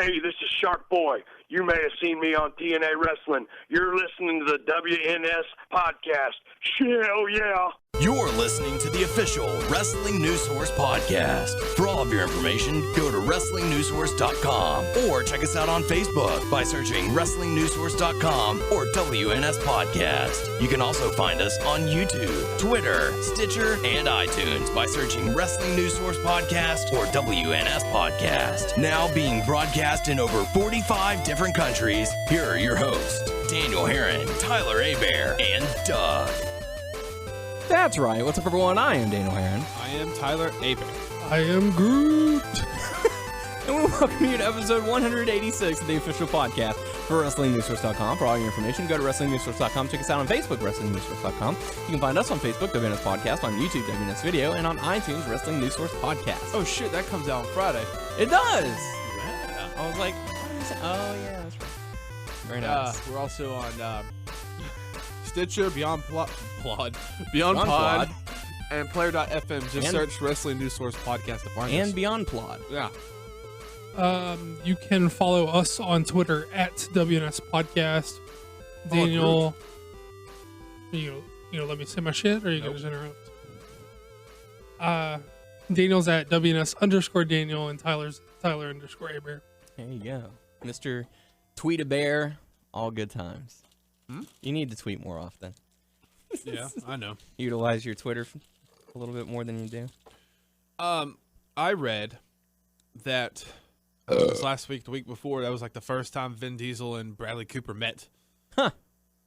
Hey, this is Shark Boy. You may have seen me on TNA Wrestling. You're listening to the WNS podcast. Hell yeah. You're listening to the official Wrestling News Source podcast. For all of your information, go to WrestlingNewsSource.com or check us out on Facebook by searching WrestlingNewsSource.com or WNS Podcast. You can also find us on YouTube, Twitter, Stitcher, and iTunes by searching Wrestling News Source Podcast or WNS Podcast. Now being broadcast in over 45 different countries, here are your hosts, Daniel Herron, Tyler Abear, and Doug. That's right. What's up, everyone? I am Daniel Herron. I am Tyler Abear. I am Groot. And we welcome you to episode 186 of the official podcast for WrestlingNewsSource.com. For all your information, go to WrestlingNewsSource.com. Check us out on Facebook, WrestlingNewsSource.com. You can find us on Facebook, WNS Podcast, on YouTube, WNS Video, and on iTunes, Wrestling News Source Podcast. Oh, shit, that comes out on Friday. It does! Yeah. I was like, oh, yeah, that's right. Very nice. We're also on Stitcher, Beyond Pod, and Player.fm. Just search Wrestling News Source Podcast to find us. And Beyond Plot. Yeah. You can follow us on Twitter at WNS Podcast. Daniel, you let me say my shit, or you gonna just interrupt? Daniel's at WNS_Daniel, and Tyler's Tyler_Abear. There you go. Mr. Tweet-A-Bear, all good times. You need to tweet more often. Yeah, I know. Utilize your Twitter a little bit more than you do. I read that it was last week, the week before, that was like the first time Vin Diesel and Bradley Cooper met. Huh.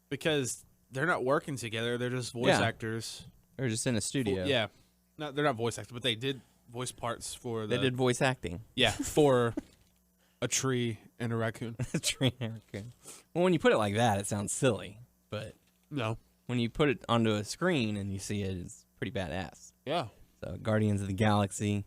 Because they're not working together, they're just voice actors. They're just in a studio. Yeah. No, they're not voice actors, but they did voice parts for the... They did voice acting. Yeah, for a tree and a raccoon. A tree and a raccoon. Well, when you put it like that, it sounds silly. But No. when you put it onto a screen and you see it, it's pretty badass. Yeah. So, Guardians of the Galaxy.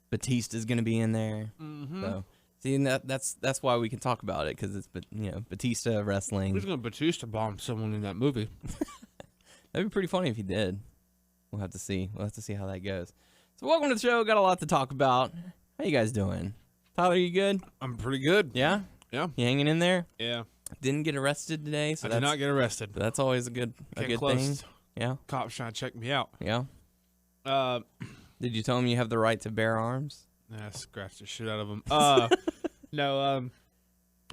Batista's going to be in there. Mm-hmm. So, see, and that's why we can talk about it, because it's, Batista wrestling. Who's going to Batista bomb someone in that movie? That'd be pretty funny if he did. We'll have to see. We'll have to see how that goes. So, welcome to the show. Got a lot to talk about. How you guys doing? Tyler, you good? I'm pretty good. Yeah? Yeah. You hanging in there? Yeah. Didn't get arrested today, so I did not get arrested. That's always a good thing. Yeah. Cops trying to check me out. Yeah. Did you tell them you have the right to bear arms? I scratched the shit out of them. No,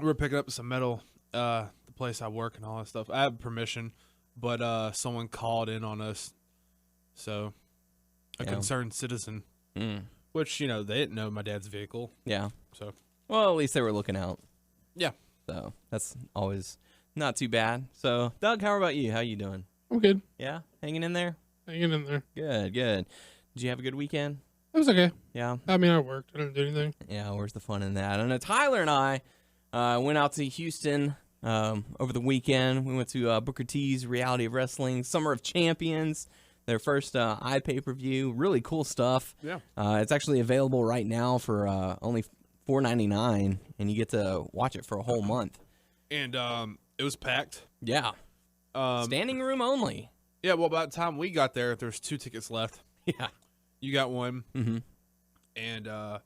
we're picking up some metal, the place I work and all that stuff. I have permission, but someone called in on us. So, a concerned citizen, which, they didn't know my dad's vehicle. Yeah. So, well, at least they were looking out. Yeah. So, that's always not too bad. So, Doug, how about you? How you doing? I'm good. Yeah? Hanging in there? Hanging in there. Good, good. Did you have a good weekend? It was okay. Yeah. I mean, I worked. I didn't do anything. Yeah, where's the fun in that? I know Tyler and I went out to Houston over the weekend. We went to Booker T's Reality of Wrestling, Summer of Champions, their first iPay-per-view. Really cool stuff. Yeah. It's actually available right now for only $4.99, and you get to watch it for a whole month. And it was packed. Yeah. Standing room only. Yeah, well, by the time we got there's 2 tickets left. Yeah. You got one. Mm-hmm. And I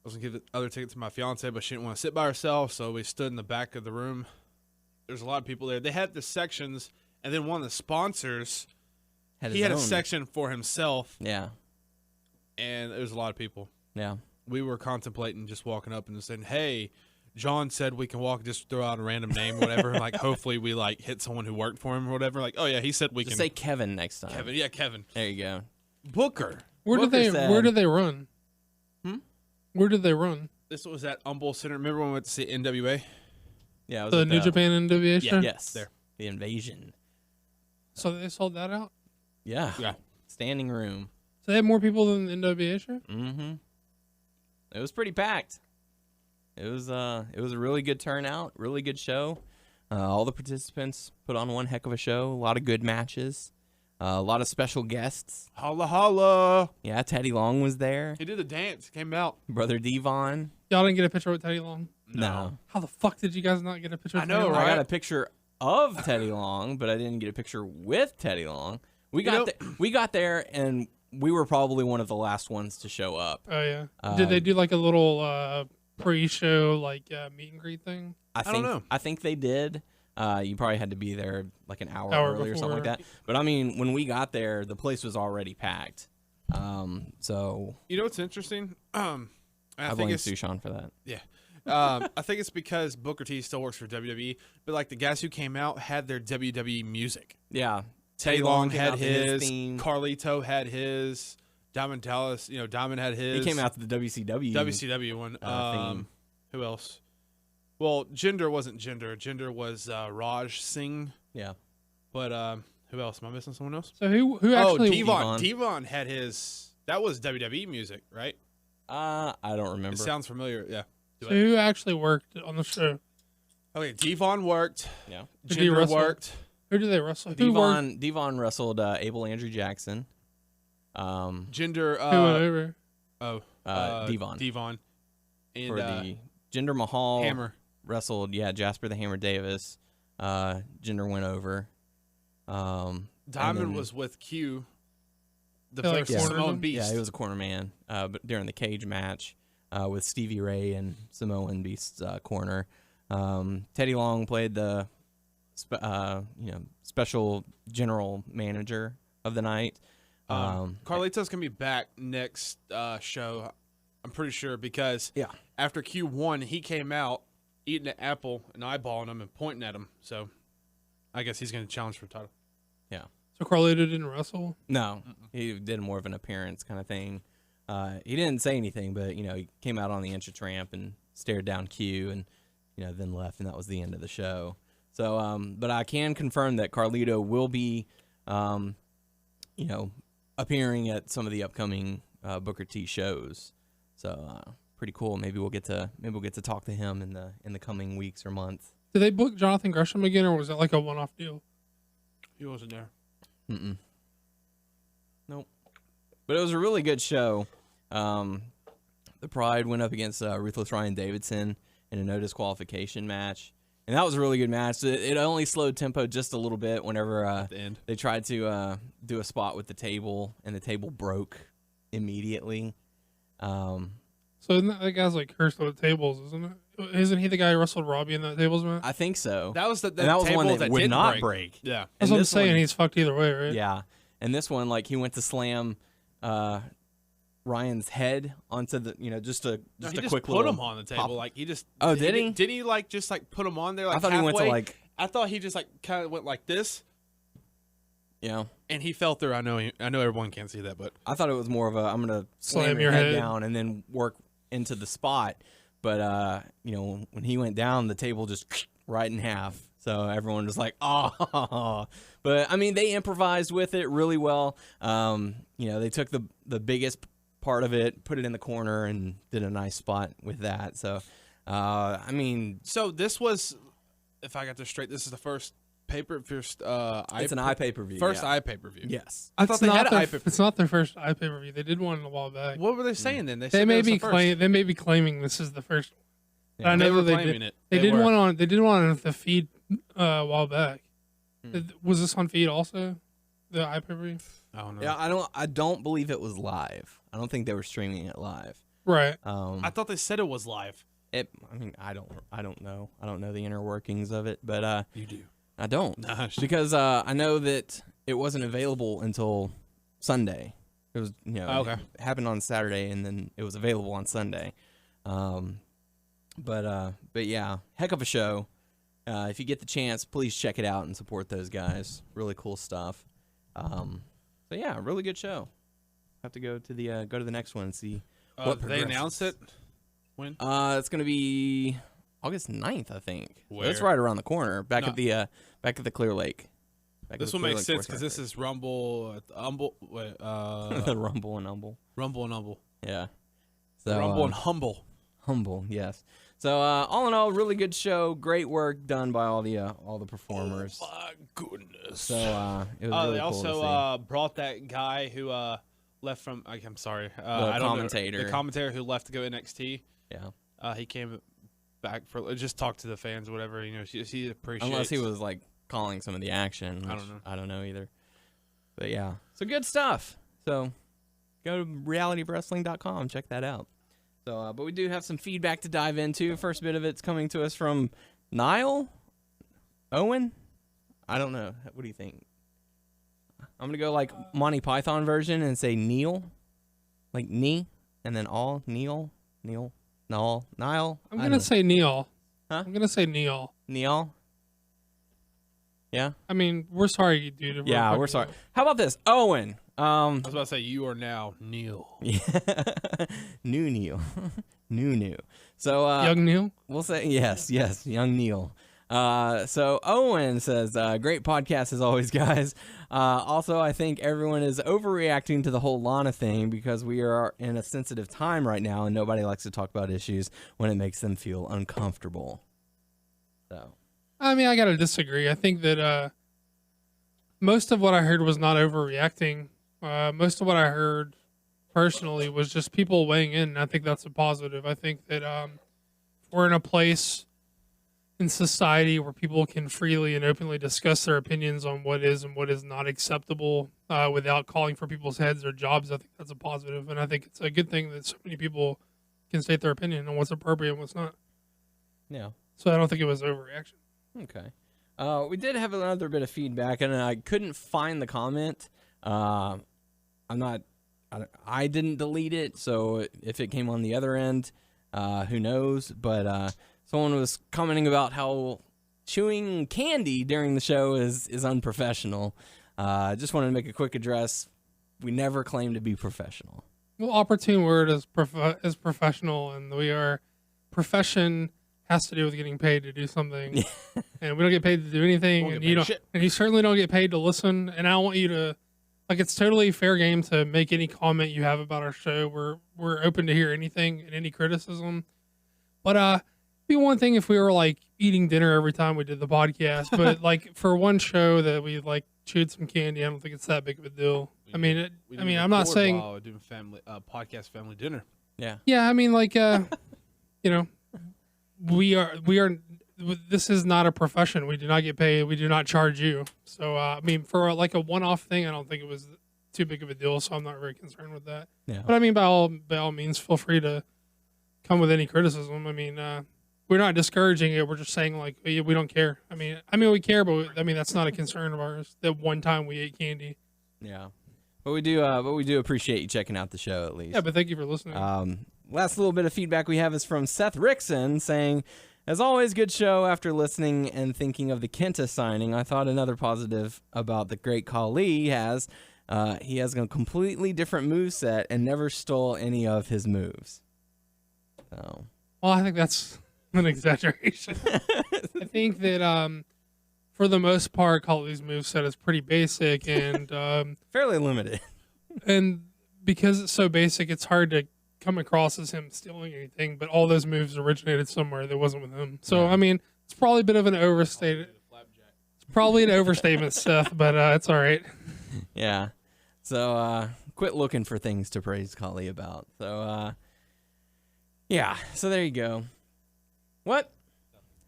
was going to give the other ticket to my fiance, but she didn't want to sit by herself, so we stood in the back of the room. There's a lot of people there. They had the sections, and then one of the sponsors, he had a section for himself. Yeah. And there was a lot of people. Yeah. We were contemplating just walking up and just saying, hey, John said we can walk, just throw out a random name or whatever. Like, hopefully we, hit someone who worked for him or whatever. Like, oh, yeah, he said we Just can. say Kevin next time. Kevin. Yeah, Kevin. There you go. Booker. Where did they run? Where did they run? This was at Humboldt Center. Remember when we went to see NWA? Yeah. It was The at New Japan NWA show? Yes. There. The Invasion. So they sold that out? Yeah. Yeah. Standing room. So they had more people than the NWA show? Mm-hmm. It was pretty packed. It was a really good turnout, really good show. All the participants put on one heck of a show. A lot of good matches. A lot of special guests. Holla, holla. Yeah, Teddy Long was there. He did the dance. Came out. Brother Devon. Y'all didn't get a picture with Teddy Long? No. How the fuck did you guys not get a picture with I know, Teddy Long? right? I got a picture of Teddy Long, but I didn't get a picture with Teddy Long. We got there, and we were probably one of the last ones to show up. Oh, yeah. Did they do like a little pre-show meet and greet thing? I don't know. I think they did. You probably had to be there like an hour early or something like before. that. But I mean, when we got there, the place was already packed. So You know what's interesting? I I think blame it's Sushan for that. yeah. I think it's because Booker T still works for WWE, but like the guys who came out had their WWE music. Yeah, Teddy Long came had out to his his, theme. Carlito had his, Diamond Dallas, Diamond had his. He came out to the WCW. WCW one. theme. Who else? Well, Jinder wasn't Jinder. Jinder was Raj Singh. Yeah. But who else? Am I missing someone else? So who actually? Devon. Devon had his. That was WWE music, right? I don't remember. It sounds familiar. Yeah. So who actually worked on the show? Okay, Devon worked. Yeah. Did he Jinder wrestle? worked. Who did they wrestle? Who worked? Devon wrestled Abel Andrew Jackson. Jinder. Who went over? Devon. Devon. And For the Jinder Mahal Hammer. wrestled, Jasper the Hammer Davis. Jinder went over. Diamond then- was with Q. The Yeah, like first cornered Samoan him? Beast. Yeah, he was a corner man but during the cage match with Stevie Ray and Samoan Beast's corner. Teddy Long played the special general manager of the night. Carlito's gonna be back next show. I'm pretty sure because Yeah. after Q1 he came out eating an apple and eyeballing him and pointing at him. So I guess he's gonna challenge for the title. Yeah. So Carlito didn't wrestle. No, he did more of an appearance kind of thing. He didn't say anything, but he came out on the entrance ramp and stared down Q, and then left, and that was the end of the show. So, but I can confirm that Carlito will be, appearing at some of the upcoming Booker T shows. So, pretty cool. Maybe we'll get to talk to him in the coming weeks or months. Did they book Jonathan Gresham again, or was that like a one-off deal? He wasn't there. Nope. But it was a really good show. The Pride went up against Ruthless Ryan Davidson in a no disqualification match, and that was a really good match. It only slowed tempo just a little bit whenever At the end. they tried to do a spot with the table, and the table broke immediately. So isn't that guy's like cursed with tables, isn't it? Isn't he the guy who wrestled Robbie in that tables match? I think so. That was the and that was table one that would didn't not break. Yeah. That's And what I'm this saying. one- He's fucked either way, right? Yeah, and this one, he went to slam Ryan's head onto the, just a No, just he a just quick put little him on the table. pop. Like he just. Oh, did he? Did he just put him on there? Like I thought he went to halfway? like, I thought he just kind of went like this, and he fell through. I know everyone can't see that, but I thought it was more of a I'm gonna slam Slam your your head head. down and then work into the spot. But when he went down, the table just right in half. So everyone was like, oh. But I mean, they improvised with it really well. They took the biggest part of it, put it in the corner, and did a nice spot with that. So, so this was, if I got this straight, this is the first it's an iPay-per-view. First yeah. iPay-per-view. Yes. I thought they had an iPay-per-view. It's not their first iPay-per-view. They did one a while back. What were they saying then? They said may that was be the first. they may be claiming this is the first one. Yeah, I they know were that claiming it. They did were. one on the feed a while back. Was this on feed also? The iPay-per-view? I don't know. Yeah, I don't believe it was live. I don't think they were streaming it live. Right. I thought they said it was live. I don't know. I don't know the inner workings of it, but You do. I don't. Gosh. Because I know that it wasn't available until Sunday. It was, okay. it happened on Saturday, and then it was available on Sunday. But yeah, heck of a show. If you get the chance, please check it out and support those guys. Really cool stuff. So yeah, really good show. Have to go to the next one and see what They announced it. When? It's gonna be August 9th, I think. So that's Where? right around the corner. Back No. at the Clear Lake. This will make sense because this is Rumble, the Rumble and Humble. Rumble and Humble. Yeah. So Rumble and Humble. Humble, yes. So all in all, really good show. Great work done by all the performers. My goodness. So it was really They cool also brought that guy who left from. I'm sorry. I don't commentator. know, the commentator who left to go NXT. to see. Yeah. He came back for just talk to the fans, whatever. He appreciates. Unless he was like calling some of the action. I which don't know. I don't know either. But yeah. So good stuff. So go to realitywrestling.com. Check that out. So, but we do have some feedback to dive into. First bit of it's coming to us from Niall? Owen? I don't know. What do you think? I'm going to go like Monty Python version and say Neil. Like knee, and then all. Neil. Niall. I'm going to say Neil. Huh? I'm going to say Neil. Neil? Yeah? I mean, we're sorry, dude. Yeah, we're sorry. How about this? Owen. I was about to say, you are now Neil. Yeah. New Neil. New. So, Young Neil? We'll say, yes, young Neil. So Owen says, great podcast as always, guys. Also, I think everyone is overreacting to the whole Lana thing because we are in a sensitive time right now and nobody likes to talk about issues when it makes them feel uncomfortable. So, I mean, I got to disagree. I think that most of what I heard was not overreacting. Most of what I heard personally was just people weighing in, and I think that's a positive. I think that we're in a place in society where people can freely and openly discuss their opinions on what is and what is not acceptable without calling for people's heads or jobs. I think that's a positive, and I think it's a good thing that so many people can state their opinion on what's appropriate and what's not. yeah. So I don't think it was overreaction. Okay. We did have another bit of feedback, and I couldn't find the comment. I didn't delete it, so if it came on the other end, who knows? But someone was commenting about how chewing candy during the show is unprofessional. I just wanted to make a quick address. We never claim to be professional. Well, opportune word is professional, and profession has to do with getting paid to do something, and we don't get paid to do anything, and you certainly don't get paid to listen. And I don't want you to, like, it's totally fair game to make any comment you have about our show. We're open to hear anything and any criticism, but it'd be one thing if we were like eating dinner every time we did the podcast, but like for one show that we like chewed some candy, I don't think it's that big of a deal. I'm not saying while doing podcast family dinner. Yeah, I mean, like, we are. This is not a profession. We do not get paid. We do not charge you. So, I mean, for like a one-off thing, I don't think it was too big of a deal. So I'm not very concerned with that. Yeah. But I mean, by all means, feel free to come with any criticism. I mean, we're not discouraging it. We're just saying like we don't care. I mean, we care, but I mean that's not a concern of ours. That one time we ate candy. Yeah. But we do appreciate you checking out the show at least. Yeah, but thank you for listening. Last little bit of feedback we have is from Seth Rickson saying, as always, good show. After listening and thinking of the Kenta signing, I thought another positive about the great Khali he has a completely different moveset and never stole any of his moves. So, well, I think that's an exaggeration. I think that for the most part, Khali's moveset is pretty basic and fairly limited. And because it's so basic, it's hard to come across as him stealing anything, but all those moves originated somewhere that wasn't with him. So, yeah. I mean, it's probably a bit of an overstatement. It's probably an overstatement, Seth, but it's all right. Yeah. So, quit looking for things to praise Khali about. So, yeah. So there you go. What?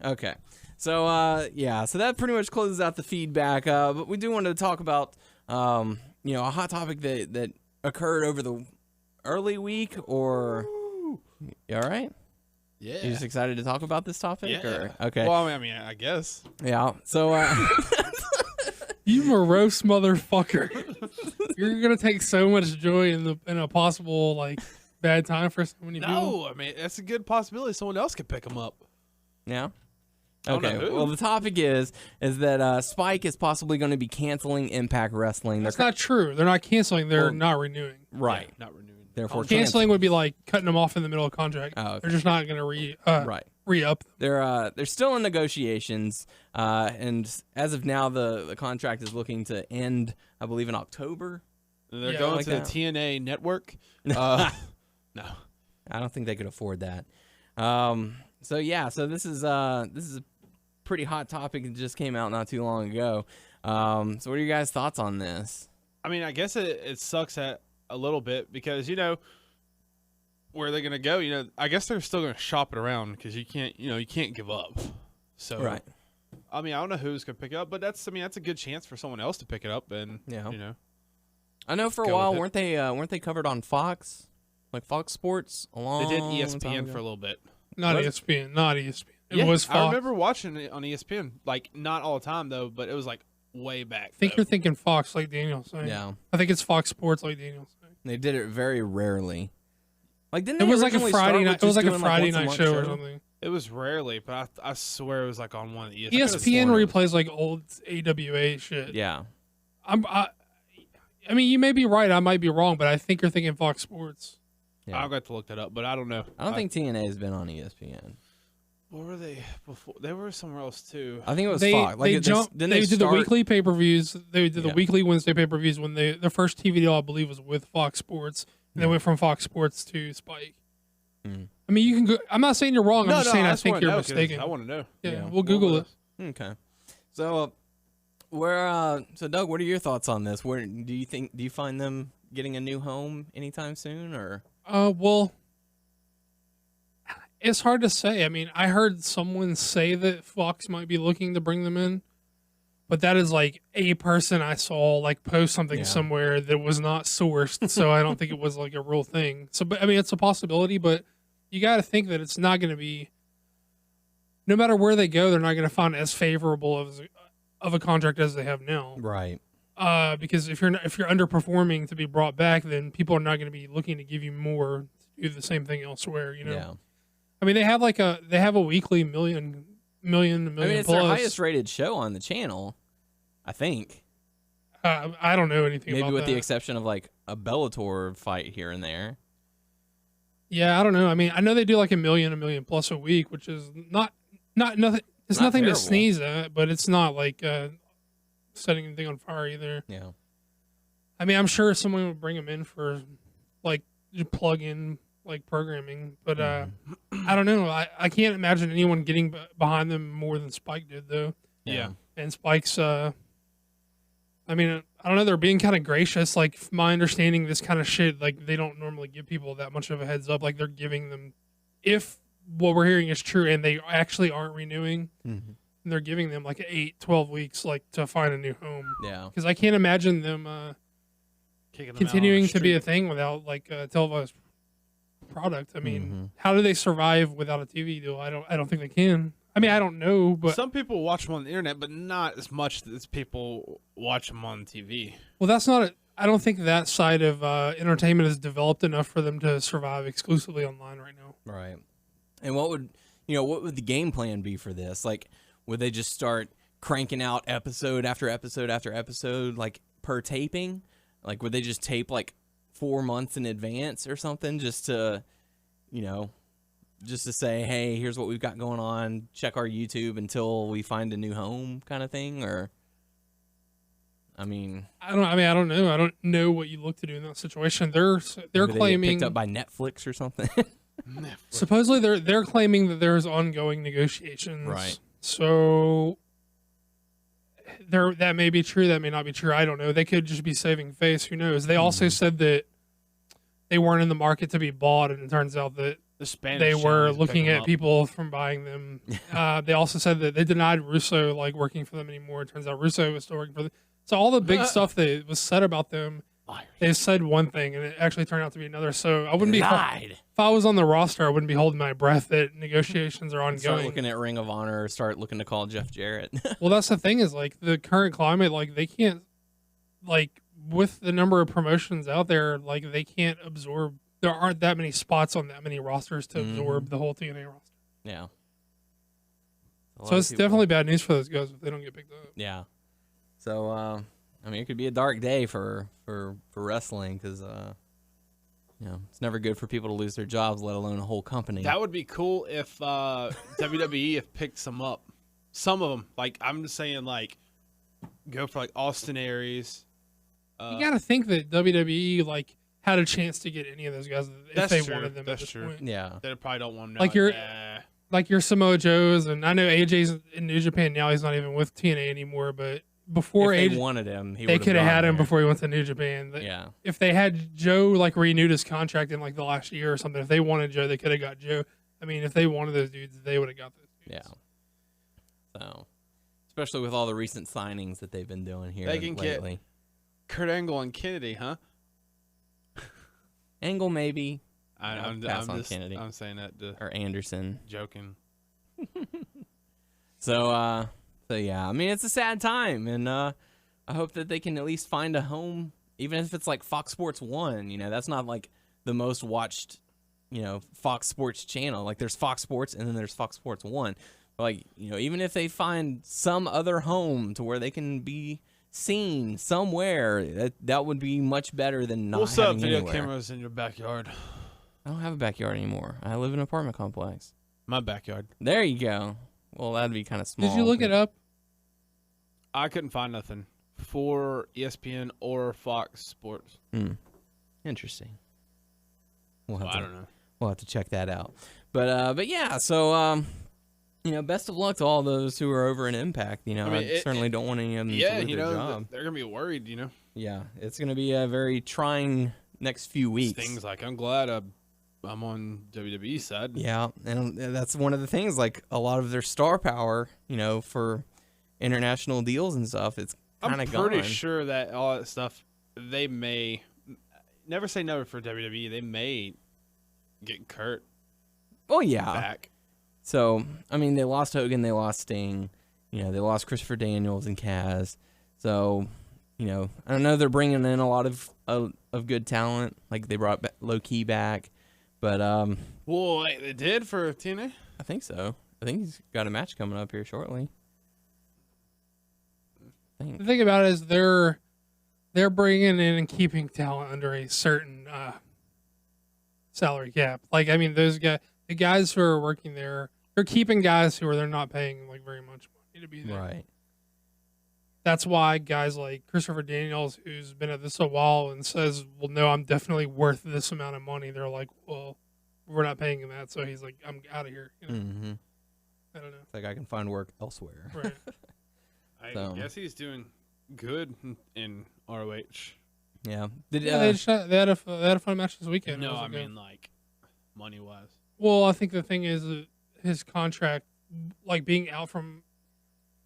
Okay. So, yeah. So that pretty much closes out the feedback. But we do want to talk about, a hot topic that occurred over the early week, or you all right? Yeah. You just excited to talk about this topic? Yeah. Or? Okay. Well, I mean, I guess. Yeah. So, you morose motherfucker. You're gonna take so much joy in a possible like bad time for so many people. No, I mean that's a good possibility. Someone else could pick them up. Yeah. I don't Okay. know who. Well, the topic is that Spike is possibly going to be canceling Impact Wrestling. That's not true. They're not canceling. They're not renewing. Right. Yeah, not renewing. Therefore, canceling would be like cutting them off in the middle of contract. Oh, okay. They're just not going to re-up. They're still in negotiations, and as of now, the contract is looking to end, I believe, in October. They're going like to that. the TNA network. No, I don't think they could afford that. So yeah, so this is a pretty hot topic that just came out not too long ago. So what are your guys' thoughts on this? I mean, I guess it sucks at a little bit because where are they going to go? I guess they're still going to shop it around because you can't give up. So Right. I mean, I don't know who's going to pick it up, but that's a good chance for someone else to pick it up and I know for a while weren't they covered on Fox? Like Fox Sports a long They did time ESPN ago? for a little bit. Not What? ESPN. Not ESPN. It Yeah, was Fox. I remember watching it on ESPN. Like, not all the time, though, but it was, like, way back. I think though. you're thinking Fox, like Daniel's saying. Yeah. I think it's Fox Sports, like Daniel's saying. They did it very rarely. Like, didn't It they was like a originally Friday start night. with It was just like a doing, Friday once a night month show or something. It was rarely, but I swear it was, like, on one of the ESPN. ESPN sworn it replays like old AWA shit. Yeah. I mean, you may be right. I might be wrong, but I think you're thinking Fox Sports. Yeah. I'll have to look that up, but I don't know. I don't think TNA has been on ESPN. What were they before? They were somewhere else, too. I think it was They Fox. Like, jumped. They did the weekly pay-per-views. They did the weekly Wednesday pay-per-views when their first TV deal, I believe, was with Fox Sports. And they went from Fox Sports to Spike. Mm. I mean, you can go. I'm not saying you're wrong. I'm just saying I think you're mistaken. mistaken. I want to know. Yeah, we'll Google it. Okay. So, so Doug, what are your thoughts on this? Where do you find them getting a new home anytime soon, or? Well, it's hard to say. I mean, I heard someone say that Fox might be looking to bring them in, but that is like a person I saw like post something somewhere that was not sourced, so I don't think it was like a real thing. So, but I mean, it's a possibility, but you got to think that it's not going to be. No matter where they go, they're not going to find as favorable of a contract as they have now. Right. Because if you're underperforming to be brought back, then people are not going to be looking to give you more to do the same thing elsewhere. You know. Yeah. I mean, they have a weekly million I mean, it's plus. their highest rated show on the channel, I think. I don't know anything Maybe about with that. the exception of like a Bellator fight here and there. Yeah, I don't know. I mean, I know they do like a million plus a week, which is not nothing. It's Not nothing terrible. to sneeze at, but it's not like setting anything on fire either. Yeah. I mean, I'm sure someone would bring them in for like plug in like programming, but I don't know. I can't imagine anyone getting behind them more than Spike did, though. Yeah. And Spike's, I mean, I don't know. They're being kind of gracious. Like, my understanding, this kind of shit, like, they don't normally give people that much of a heads up. Like, they're giving them, if what we're hearing is true and they actually aren't renewing, they're giving them like 8-12 weeks, like, to find a new home. Yeah. Because I can't imagine them Kicking them out on continuing the to be a street. thing without like a televised product. I mean, how do they survive without a TV deal? I don't think they can. I mean, I don't know, but Some people watch them on the internet, but not as much as people watch them on TV. well, that's not. I don't think that side of entertainment is developed enough for them to survive exclusively online right now. Right. And what would the game plan be for this? Like, would they just start cranking out episode after episode after episode, like per taping? Like, would they just tape like 4 months in advance or something, just to, just to say, hey, here's what we've got going on. Check our YouTube until we find a new home, kind of thing? Or, I mean, I don't know. I don't know what you look to do in that situation. They're maybe they get claiming picked up by Netflix or something. supposedly they're claiming that there's ongoing negotiations. Right. So that may be true. That may not be true. I don't know. They could just be saving face. Who knows? They also said that they weren't in the market to be bought, and it turns out that The Spanish they were channels looking pick 'em at up. people from buying them. They also said that they denied Russo like working for them anymore. It turns out Russo was still working for them. So all the big stuff that was said about them, they said one thing, and it actually turned out to be another. So I wouldn't be Lied. if I was on the roster, I wouldn't be holding my breath that negotiations are Start ongoing. looking at Ring of Honor, start looking to call Jeff Jarrett. Well, that's the thing is like the current climate, like they can't, like with the number of promotions out there, like they can't absorb. There aren't that many spots on that many rosters to absorb the whole TNA roster. Yeah. So it's definitely bad news for those guys if they don't get picked up. Yeah. So, I mean, it could be a dark day for wrestling because, it's never good for people to lose their jobs, let alone a whole company. That would be cool if WWE have picked some up. Some of them. Like, I'm just saying, like, go for, like, Austin Aries. You got to think that WWE, like, had a chance to get any of those guys if That's they true. wanted them That's at this true. point. Yeah. They probably don't want them. Like your Samoa Joes, and I know AJ's in New Japan now. He's not even with TNA anymore, but before If AJ, they wanted him, they could have had him before he went to New Japan. Yeah. If they had Joe like renewed his contract in like the last year or something, if they wanted Joe, they could have got Joe. I mean, if they wanted those dudes, they would have got those dudes. Yeah. So, especially with all the recent signings that they've been doing here They can get- lately. Kurt Angle and Kennedy, huh? Angle maybe. I'm pass on just Kennedy. I'm saying that Or Anderson. joking. So yeah, I mean, it's a sad time, and I hope that they can at least find a home, even if it's like Fox Sports 1. You know, that's not like the most watched, Fox Sports channel. Like, there's Fox Sports, and then there's Fox Sports 1. But, like, even if they find some other home to where they can be seen somewhere, that would be much better than not What's up, having video anywhere. cameras in your backyard? I don't have a backyard anymore. I live in an apartment complex. My backyard. There you go. Well, that'd be kind of small. Did you look it up? I couldn't find nothing for ESPN or Fox Sports. Interesting. I don't know. We'll have to check that out. But yeah, so best of luck to all those who are over in Impact. I certainly don't want any of them to lose their job. They're gonna be worried. Yeah, it's gonna be a very trying next few weeks. Things like I'm glad I'm on WWE side. Yeah, and that's one of the things. Like, a lot of their star power, for international deals and stuff, it's kind of gone. I'm pretty sure that all that stuff, they may never say never for WWE. They may get Kurt. Oh yeah. Back. So I mean, they lost Hogan, they lost Sting, they lost Christopher Daniels and Kaz. So I don't know. They're bringing in a lot of good talent. Like, they brought Low Key back. But well, they did for TNA. I think so. I think he's got a match coming up here shortly. The thing about it is they're bringing in and keeping talent under a certain salary cap. Like, I mean, the guys who are working there, they're keeping guys who they're not paying like very much money to be there. Right. That's why guys like Christopher Daniels, who's been at this a while and says, well, no, I'm definitely worth this amount of money. They're like, well, we're not paying him that. So he's like, I'm out of here. Mm-hmm. I don't know. It's like, I can find work elsewhere. Right. I guess he's doing good in ROH. Yeah. They had a fun match this weekend. No, I mean, like, money-wise. Well, I think the thing is his contract, like, being out from...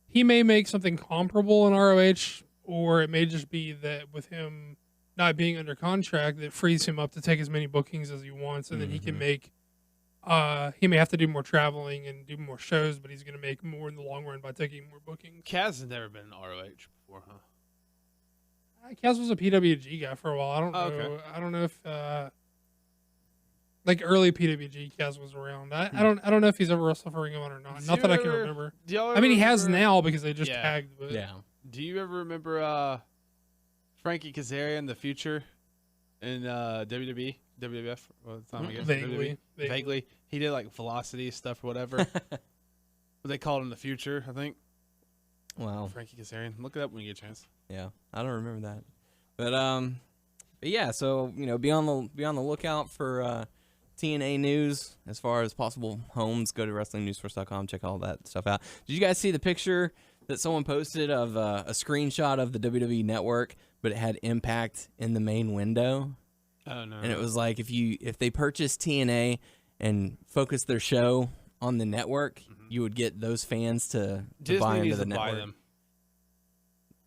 He may make something comparable in ROH, or it may just be that with him not being under contract, that frees him up to take as many bookings as he wants, and then he can make. He may have to do more traveling and do more shows, but he's going to make more in the long run by taking more bookings. Kaz has never been in ROH before, huh? Kaz was a PWG guy for a while. I don't know. Okay. I don't know if like early PWG Kaz was around. I don't know if he's ever wrestled for Ring of Honor or not. Not that I can remember. I mean, he has now because they just tagged. But. Yeah. Do you ever remember Frankie Kazarian in the future in WWE, WWF? Well, it's not, I guess. Vaguely. He did like velocity stuff or whatever. But they called him the future, I think. Wow. Frankie Kazarian. Look it up when you get a chance. Yeah, I don't remember that. But yeah. So be on the lookout for TNA news as far as possible homes. Go to WrestlingNewsSource.com. Check all that stuff out. Did you guys see the picture that someone posted of a screenshot of the WWE Network, but it had Impact in the main window? Oh no! And it was like, if they purchased TNA and focused their show on the network, you would get those fans to buy into the network. Buy them.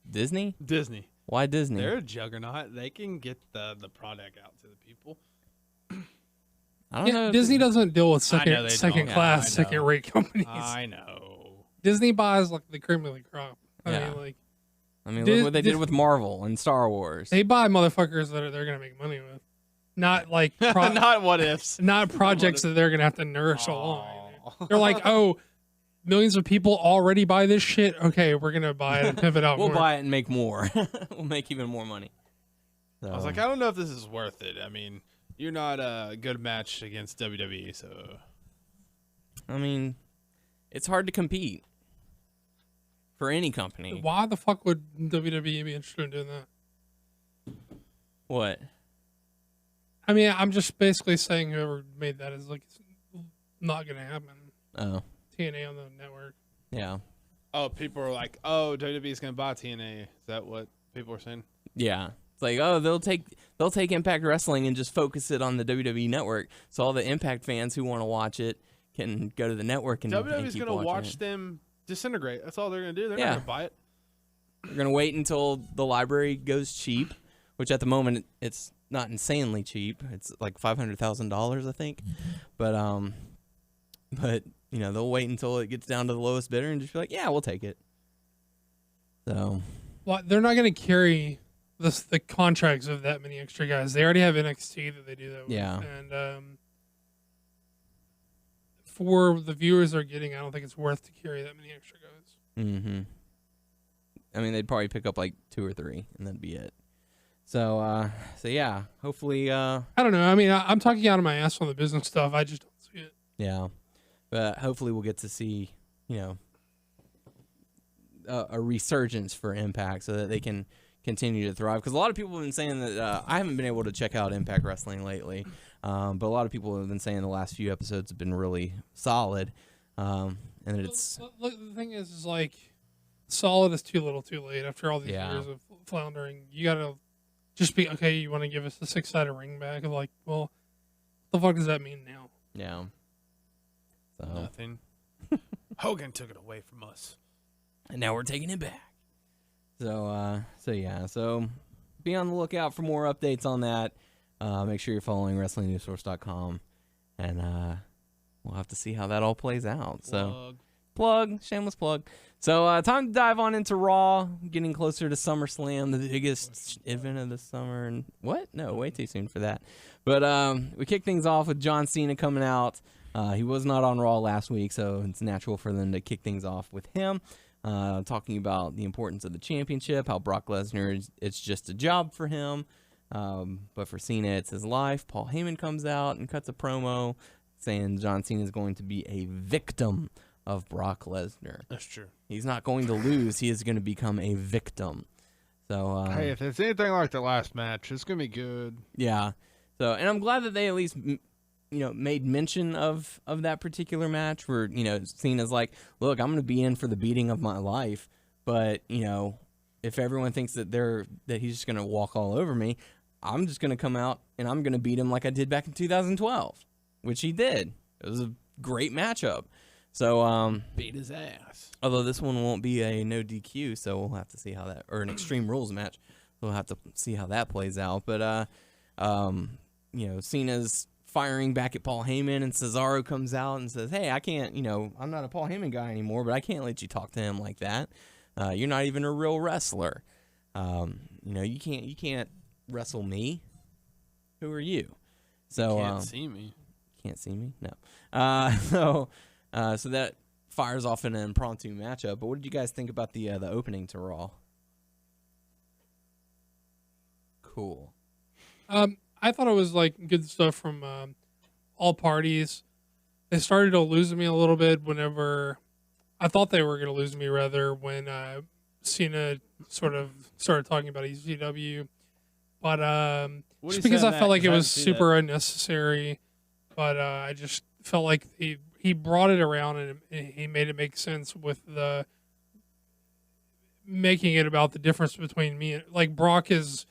Disney? Disney. Why Disney? They're a juggernaut. They can get the product out to the people. I don't know. Disney doesn't deal with second don't. class, second rate companies. I know. Disney buys like the cream of the crop. Yeah. Look what they did with Marvel and Star Wars. They buy motherfuckers that they're gonna make money with, not like not what ifs, not projects that they're gonna have to nourish along. They're like, oh, millions of people already buy this shit. Okay, we're gonna buy it and pivot out. We'll more. buy it and make more. We'll make even more money. So. I was like, I don't know if this is worth it. I mean, you're not a good match against WWE, so. I mean, it's hard to compete for any company. Why the fuck would WWE be interested in doing that? What? I mean, I'm just basically saying whoever made that is like, it's not gonna happen. Oh. TNA on the network. Yeah. Oh, people are like, oh, WWE's gonna buy TNA. Is that what people are saying? Yeah. It's like, oh, they'll take Impact Wrestling and just focus it on the WWE Network, so all the Impact fans who want to watch it can go to the network and WWE's keep gonna watch it. them disintegrate. That's all they're gonna do. They're not gonna buy it. They're gonna wait until the library goes cheap, which at the moment it's not insanely cheap. It's like $500,000, I think. But you know, they'll wait until it gets down to the lowest bidder and just be like, yeah, we'll take it. So, well, they're not going to carry the contracts of that many extra guys. They already have NXT that they do that with. Yeah. And for the viewers they're getting, I don't think it's worth to carry that many extra guys. mm-hmm. I mean, they'd probably pick up like 2 or 3, and that'd be it. So yeah, hopefully. I don't know. I mean, I'm talking out of my ass on the business stuff. I just don't see it. Yeah, but hopefully we'll get to see, you know, a resurgence for Impact so that they can continue to thrive. Because a lot of people have been saying that I haven't been able to check out Impact Wrestling lately, but a lot of people have been saying the last few episodes have been really solid, and that it's. Look, the thing is like, solid is too little, too late. After all these Yeah. years of floundering, you gotta just be okay. You want to give us the 6-sided ring back? Like, well, what the fuck does that mean now? Yeah. So. Nothing. Hogan took it away from us. And now we're taking it back. So yeah. So be on the lookout for more updates on that. Make sure you're following WrestlingNewsSource.com, and we'll have to see how that all plays out. So shameless plug. So time to dive on into Raw, getting closer to SummerSlam, the biggest event of the summer. And what? No, way too soon for that. But we kick things off with John Cena coming out. He was not on Raw last week, so it's natural for them to kick things off with him. Talking about the importance of the championship, how Brock Lesnar, it's just a job for him. But for Cena, it's his life. Paul Heyman comes out and cuts a promo saying John Cena is going to be a victim of Brock Lesnar. That's true. He's not going to lose. He is going to become a victim. So hey, if it's anything like the last match, it's going to be good. Yeah. So, and I'm glad that they at least, made mention of that particular match where, Cena's like, look, I'm going to be in for the beating of my life. But, if everyone thinks that he's just going to walk all over me, I'm just going to come out and I'm going to beat him like I did back in 2012, which he did. It was a great matchup. So, beat his ass. Although this one won't be a no DQ, so we'll have to see how that, or an Extreme Rules match. We'll have to see how that plays out. But, Cena's firing back at Paul Heyman, and Cesaro comes out and says, hey, I can't, I'm not a Paul Heyman guy anymore, but I can't let you talk to him like that. You're not even a real wrestler. You can't wrestle me. Who are you? So you can't see me. Can't see me? No. So that fires off an impromptu matchup. But what did you guys think about the opening to Raw? Cool. I thought it was like good stuff from all parties. They started to lose me a little bit whenever I thought they were going to lose me, rather, when Cena sort of started talking about ECW. But just because I felt like it was super unnecessary, but I just felt like he brought it around and he made it make sense with the making it about the difference between me and, like, Brock is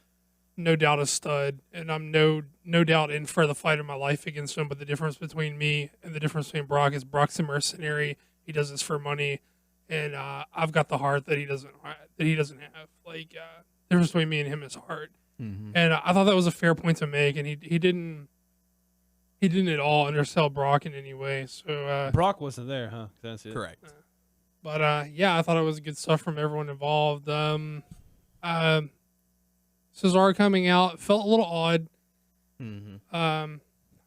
no doubt a stud, and I'm no doubt in for the fight of my life against him. But the difference between me and the difference between Brock is Brock's a mercenary. He does this for money, and I've got the heart that he doesn't have. Like, the difference between me and him is heart. Mm-hmm. And I thought that was a fair point to make, and he didn't at all undersell Brock in any way. So Brock wasn't there, huh? That's it. Correct. But I thought it was good stuff from everyone involved. Cesaro coming out felt a little odd. Mm-hmm. I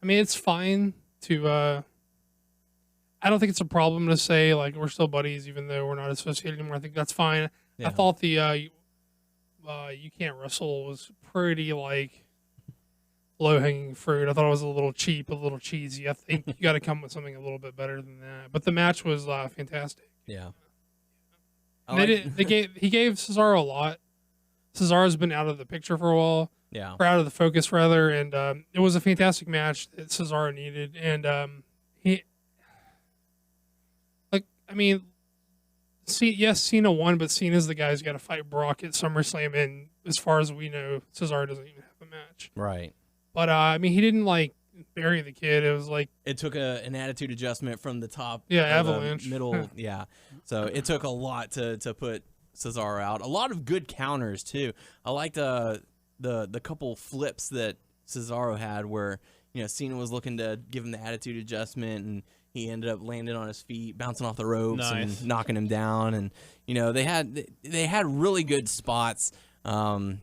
mean, it's fine to. I don't think it's a problem to say like we're still buddies, even though we're not associated anymore. I think that's fine. Yeah. I thought the you can't wrestle was pretty like low hanging fruit. I thought it was a little cheap, a little cheesy. I think you got to come with something a little bit better than that. But the match was fantastic. Yeah. He gave Cesaro a lot. Cesaro's been out of the picture for a while. Yeah. Or out of the focus, rather. And it was a fantastic match that Cesaro needed. And Cena won, but Cena's the guy who's got to fight Brock at SummerSlam. And as far as we know, Cesaro doesn't even have a match. Right. But, he didn't, like, bury the kid. It was like... It took an attitude adjustment from the top. Yeah, avalanche. Middle, yeah. So it took a lot to put Cesaro out. A lot of good counters, too. I liked the couple flips that Cesaro had, where Cena was looking to give him the attitude adjustment, and he ended up landing on his feet, bouncing off the ropes, and knocking him down. And they had really good spots. Like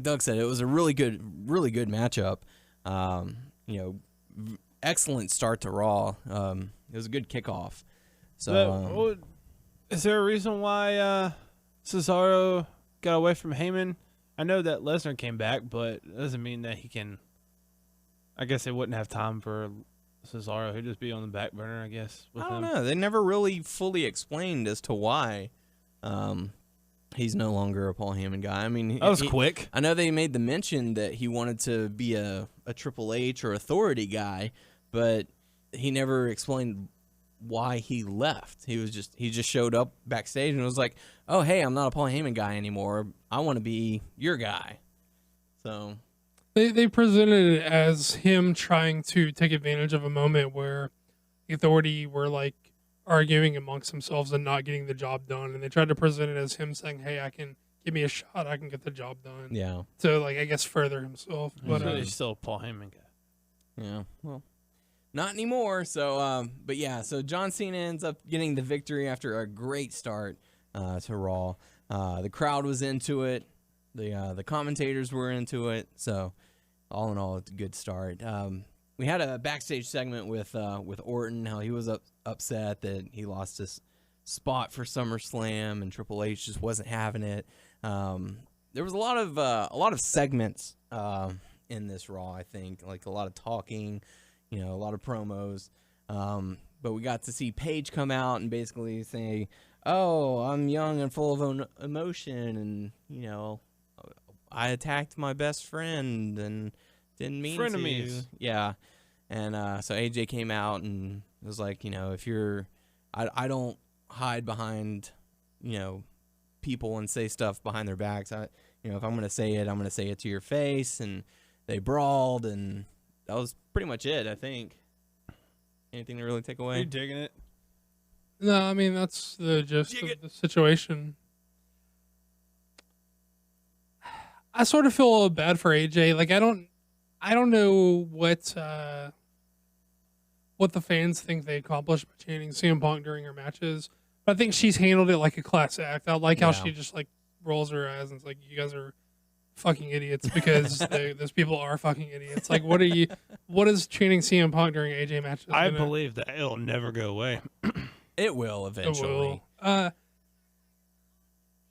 Doug said, it was a really good matchup. Excellent start to Raw. It was a good kickoff. So, is there a reason why Cesaro got away from Heyman? I know that Lesnar came back, but it doesn't mean that he can. I guess they wouldn't have time for Cesaro. He'd just be on the back burner, I guess. I don't know. They never really fully explained as to why he's no longer a Paul Heyman guy. I mean, that was quick. I know they made the mention that he wanted to be a Triple H or Authority guy, but he never explained why he left. He just showed up backstage and was like, "Oh, hey, I'm not a Paul Heyman guy anymore. I want to be your guy." So they presented it as him trying to take advantage of a moment where the Authority were like arguing amongst themselves and not getting the job done, and they tried to present it as him saying, "Hey, give me a shot. I can get the job done." Yeah. So I guess further himself. But he's still a Paul Heyman guy. Yeah. Well, not anymore. So, but yeah. So John Cena ends up getting the victory after a great start to Raw. The crowd was into it. The commentators were into it. So, all in all, it's a good start. We had a backstage segment with Orton. How he was upset that he lost his spot for SummerSlam and Triple H just wasn't having it. There was a lot of segments in this Raw. I think like a lot of talking. A lot of promos, but we got to see Paige come out and basically say, "Oh, I'm young and full of emotion, and I attacked my best friend and didn't mean to." Frenemies. Yeah, and so AJ came out and was like, if you're, I don't hide behind, people and say stuff behind their backs. If I'm gonna say it, I'm gonna say it to your face. And they brawled and. That was pretty much it, I think. Anything to really take away? Are you digging it? No, I mean that's the gist of the situation. I sort of feel a little bad for AJ. Like I don't know what the fans think they accomplished by chanting CM Punk during her matches, but I think she's handled it like a class act. I like how she just like rolls her eyes and it's like, you guys are fucking idiots because those people are fucking idiots. Like, what is chanting CM Punk during AJ matches? I believe that it'll never go away. It will eventually. I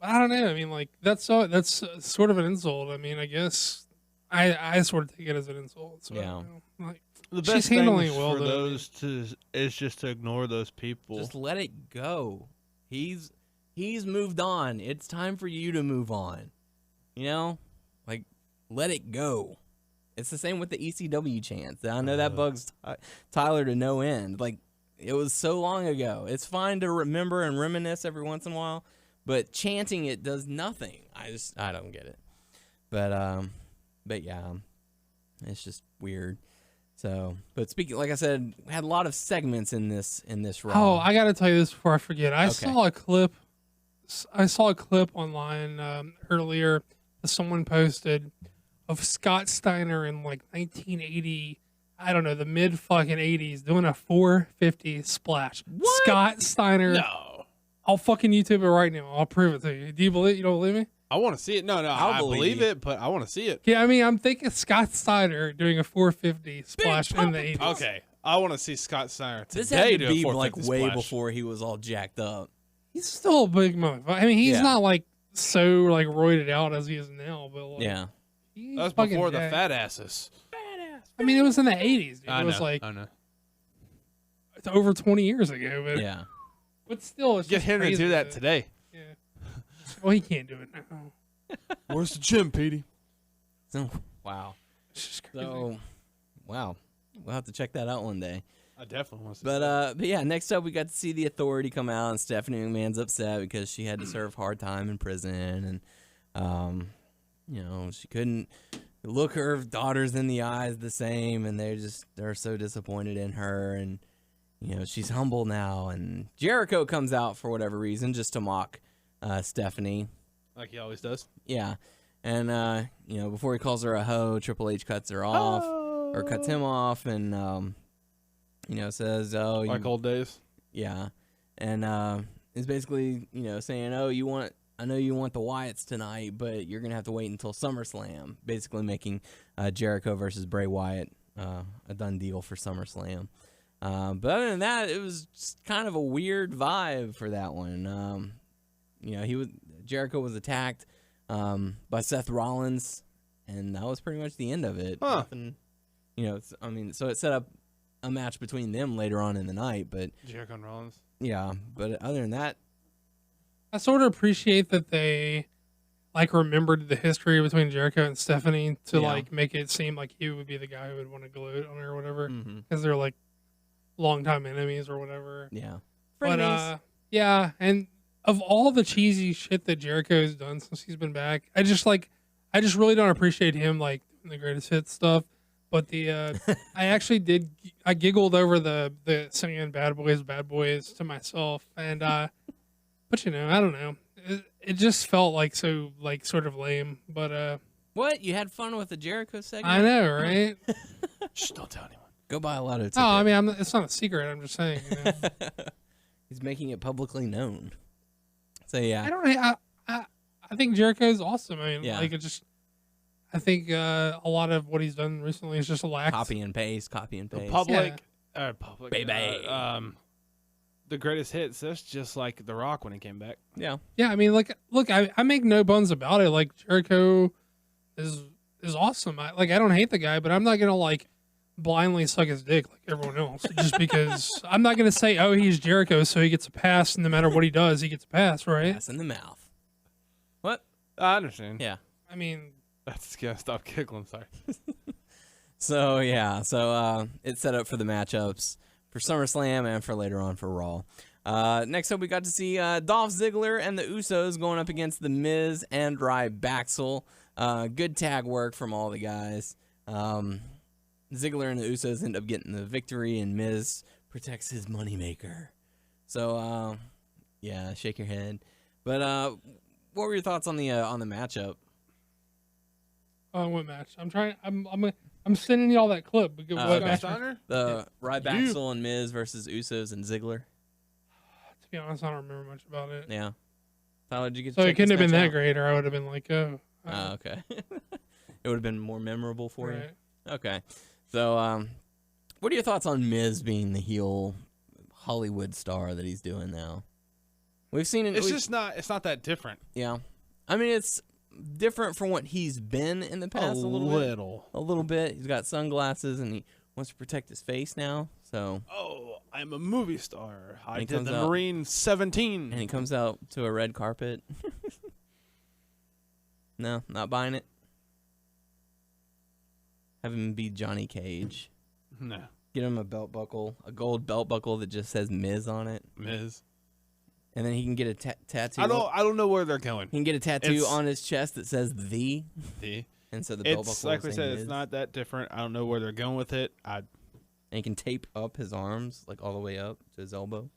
don't know. I mean, like that's sort of an insult. I mean, I guess I sort of take it as an insult. So, yeah. Like, the best thing for those is just to ignore those people. Just let it go. He's moved on. It's time for you to move on. Like, let it go. It's the same with the ECW chants. I know that bugs Tyler to no end. Like, it was so long ago. It's fine to remember and reminisce every once in a while, but chanting it does nothing. I don't get it. But yeah, it's just weird. So, but speaking, like I said, we had a lot of segments in this Raw. Oh, I got to tell you this before I forget. I saw a clip online earlier. Someone posted of Scott Steiner in like 1980, I don't know, the mid fucking 80s, doing a 450 splash. What? Scott Steiner. No. I'll fucking YouTube it right now. I'll prove it to you. Do you believe? You don't believe me? I want to see it. No, I believe it, but I want to see it. Yeah, I mean, I'm thinking Scott Steiner doing a 450 splash in the 80s. Okay, I want to see Scott Steiner today. This had to do a be 450 like way splash. before he was all jacked up. He's still a big motherfucker. I mean, he's not like so like roided out as he is now, but like, Yeah. he's That was fucking before the jacked. fat asses. I mean, it was in the 80s. Dude. I It know. was like I know. it's over 20 years ago, but Yeah. but still, it's Get just him to crazy do that today. Yeah. Well, he can't do it now. Where's the gym, Petey? So, wow. It's just crazy. So, wow. We'll have to check that out one day. I definitely want to see But yeah, next up we got to see the Authority come out, and Stephanie McMahon's upset because she had to serve hard time in prison, and she couldn't look her daughters in the eyes the same, and they're so disappointed in her, and she's humble now, and Jericho comes out for whatever reason just to mock Stephanie. like he always does. Yeah. And before he calls her a hoe, Triple H cuts her off or cuts him off, and says, "Oh, Like old days." Yeah, and is basically saying, "Oh, I know you want the Wyatts tonight, but you're gonna have to wait until SummerSlam." Basically making Jericho versus Bray Wyatt a done deal for SummerSlam. But other than that, it was just kind of a weird vibe for that one. Jericho was attacked by Seth Rollins, and that was pretty much the end of it. Huh. Nothing, so it set up a match between them later on in the night, but Jericho and Rollins. yeah, but other than that, I sort of appreciate that they remembered the history between Jericho and Stephanie to make it seem like he would be the guy who would want to gloat on her or whatever, because they're longtime enemies or whatever. yeah. But yeah, and of all the cheesy shit that Jericho has done since he's been back, I just really don't appreciate him doing the greatest hits stuff. But I giggled over the singing bad boys to myself, and but I don't know, it just felt sort of lame. But What? You had fun with the Jericho segment? I know, right? Shh, don't tell anyone. Go buy a lotto ticket. Oh, I mean, it's not a secret. I'm just saying. He's making it publicly known. So yeah, I think Jericho's awesome. I mean, Yeah. I think a lot of what he's done recently is just a lax. copy and paste. Public, Baby. The greatest hits. That's just like The Rock when he came back. Yeah. Yeah, I mean, look, I make no bones about it. Jericho is awesome. I don't hate the guy, but I'm not gonna blindly suck his dick like everyone else just because I'm not gonna say, oh, he's Jericho, so he gets a pass, and no matter what he does, he gets a pass, right? Pass in the mouth. What? I understand. Yeah. I mean, That's gonna stop giggling. Sorry. So yeah, it's set up for the matchups for SummerSlam and for later on for Raw. Next up, we got to see Dolph Ziggler and the Usos going up against The Miz and Rybacksel. Good tag work from all the guys. Ziggler and the Usos end up getting the victory, and Miz protects his moneymaker. So yeah, shake your head. But what were your thoughts on the matchup? what match? I'm sending y'all that clip. But what match? The Rybacksel and Miz versus Usos and Ziggler. To be honest, I don't remember much about it. Yeah. Tyler, did you get? So to it check couldn't this have been match that out? great, or I would have been like, oh. Oh, okay. It would have been more memorable for Right. you. Okay. So, what are your thoughts on Miz being the heel Hollywood star that he's doing now? We've seen it. It's not that different. Yeah. I mean, it's different from what he's been in the past a little bit. He's got sunglasses and he wants to protect his face now. So. Oh, I'm a movie star. I he did comes the out- Marine 17. And he comes out to a red carpet. No, not buying it. Have him be Johnny Cage. No, Get him a belt buckle, a gold belt buckle that just says Miz on it, Miz. and then he can get a tattoo. I don't know where they're going. He can get a tattoo It's- on his chest that says "the," See? and so the belt buckle. It's like will we say said. Miz. It's not that different. I don't know where they're going with it. And he can tape up his arms all the way up to his elbow.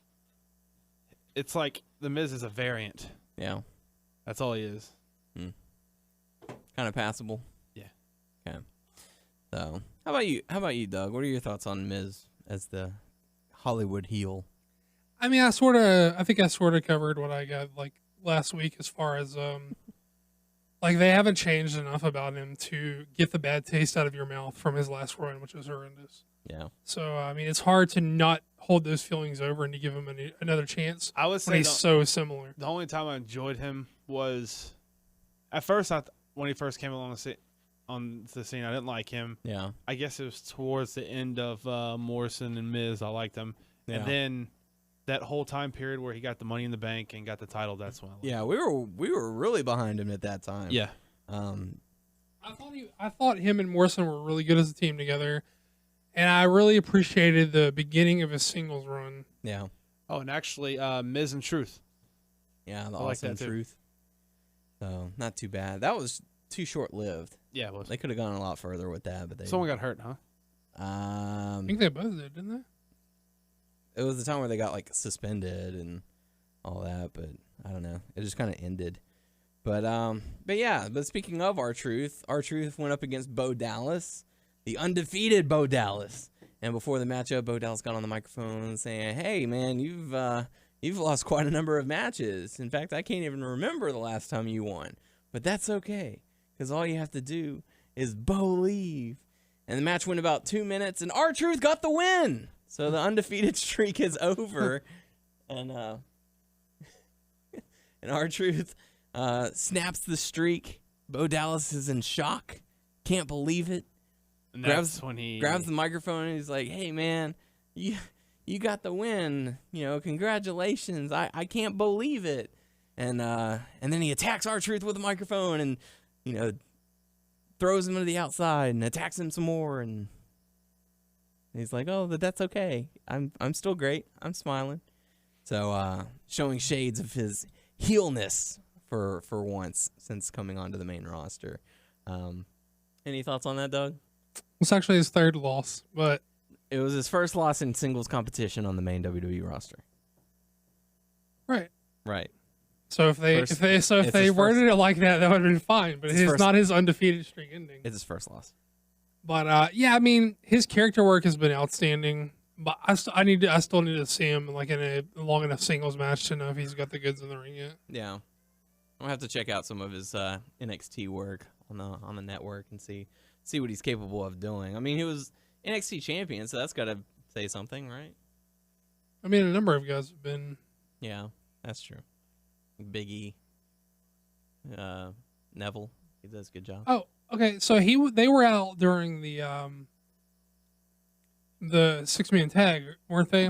It's like the Miz is a variant. Yeah, That's all he is. kind of passable. Yeah. Okay. So, how about you? How about you, Doug? What are your thoughts on Miz as the Hollywood heel? I mean, I think I sort of covered what I got last week as far as they haven't changed enough about him to get the bad taste out of your mouth from his last run, which was horrendous. Yeah. So I mean, it's hard to not hold those feelings over and to give him another chance I would when say he's so similar. the only time I enjoyed him was at first. When he first came along on the scene, I didn't like him. Yeah. I guess it was towards the end of Morrison and Miz. I liked him, Yeah. and then that whole time period where he got the Money in the Bank and got the title. That's when I liked Yeah, we were really behind him at that time. him. Yeah. I thought him and Morrison were really good as a team together, and I really appreciated the beginning of his singles run. Yeah. Oh, and actually, Miz and Truth. Yeah, the I like Awesome that too. Truth. So, not too bad. That was too short-lived. Yeah, it was. They could have gone a lot further with that, but they Someone got hurt, huh? I think they both did, didn't they? It was the time where they got suspended and all that, but I don't know. It just kind of ended. But speaking of R-Truth went up against Bo Dallas, the undefeated Bo Dallas. And before the matchup, Bo Dallas got on the microphone saying, "Hey, man, you've lost quite a number of matches. In fact, I can't even remember the last time you won. But that's okay, because all you have to do is believe." And the match went about 2 minutes, and R-Truth got the win. So the undefeated streak is over, and R-Truth snaps the streak. Bo Dallas is in shock, can't believe it. And that's when he grabs the microphone and he's like, "Hey, man, you got the win. Congratulations. I can't believe it." And then he attacks R-Truth with the microphone and throws him to the outside and attacks him some more. And he's like, "Oh, but that's okay. I'm still great. I'm smiling." So showing shades of his heelness for once since coming onto the main roster. Any thoughts on that, Doug? It's actually his third loss, but it was his first loss in singles competition on the main WWE roster. Right. So if they worded it like that, that would have been fine. But it's not his undefeated streak ending. It's his first loss. But his character work has been outstanding. But I still need to see him like in a long enough singles match to know if he's got the goods in the ring yet. Yeah, I'll have to check out some of his NXT work on the network and see what he's capable of doing. I mean, he was NXT champion, so that's got to say something, right? I mean, a number of guys have been. Yeah, that's true. Big E, Neville, he does a good job. Oh, okay. So they were out during the 6-man tag, weren't they?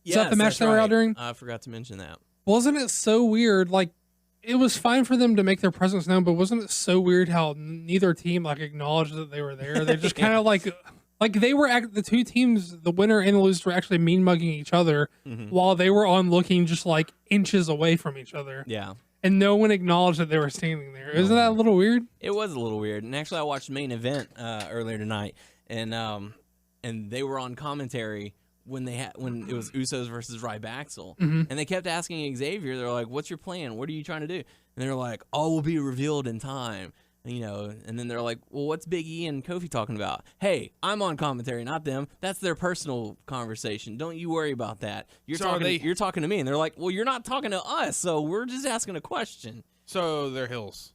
Is that the match they were out during? I forgot to mention that. Wasn't it so weird? Like, it was fine for them to make their presence known, but wasn't it so weird how neither team acknowledged that they were there? They just kind of like they were the two teams, the winner and the loser, were actually mean mugging each other while they were on looking just like inches away from each other. Yeah. And no one acknowledged that they were standing there. Isn't that a little weird? It was a little weird. And actually, I watched Main Event earlier tonight, and they were on commentary when it was Usos versus Ryback, and they kept asking Xavier. They're like, "What's your plan? What are you trying to do?" And they're like, "All will be revealed in time." And then they're like, "Well, what's Big E and Kofi talking about?" "Hey, I'm on commentary, not them. That's their personal conversation. Don't you worry about that. You're talking to me." And they're like, "Well, you're not talking to us, so we're just asking a question." So they're heels.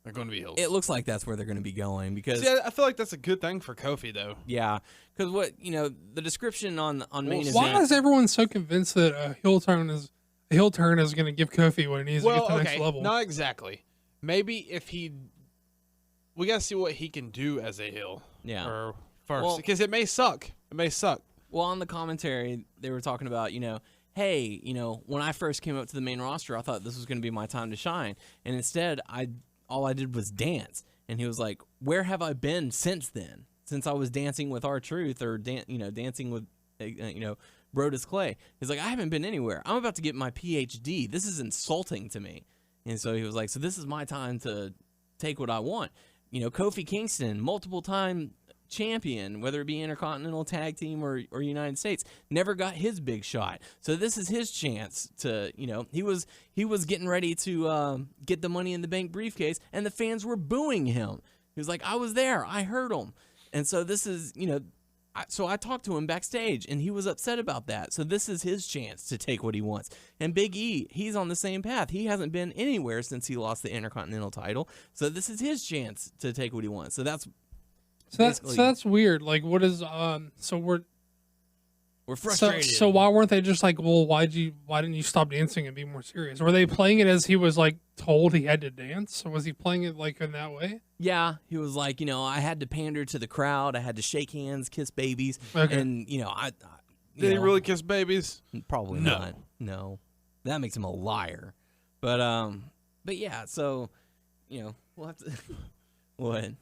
They're going to be heels. It looks like that's where they're going to be going because. See, I feel like that's a good thing for Kofi, though. Yeah, because the description on Main Event. Why is everyone so convinced that a heel turn is going to give Kofi what he needs to get to the next level? Not exactly. Maybe we got to see what he can do as a heel. Yeah. Or first, because it may suck. Well, on the commentary, they were talking about, hey, when I first came up to the main roster, I thought this was going to be my time to shine, and instead, all I did was dance. And he was like, "Where have I been since then? Since I was dancing with R-Truth or dancing with Brodus Clay." He's like, "I haven't been anywhere. I'm about to get my PhD. This is insulting to me." And so he was like, "So this is my time to take what I want." Kofi Kingston, multiple time champion, whether it be Intercontinental Tag Team or United States, never got his big shot. So this is his chance to, he was getting ready to get the Money in the Bank briefcase, and the fans were booing him. He was like, "I was there, I heard him." And so this is, so I talked to him backstage, and he was upset about that. So this is his chance to take what he wants. And Big E, he's on the same path. He hasn't been anywhere since he lost the Intercontinental title. So this is his chance to take what he wants. So that's weird. Like, what is we're frustrated. So why weren't they just like, well, why didn't you stop dancing and be more serious? Were they playing it as he was like told he had to dance, or was he playing it like in that way? Yeah, he was like, I had to pander to the crowd. I had to shake hands, kiss babies, and I did he really kiss babies? Probably not. No, that makes him a liar. But yeah. So we'll have to what.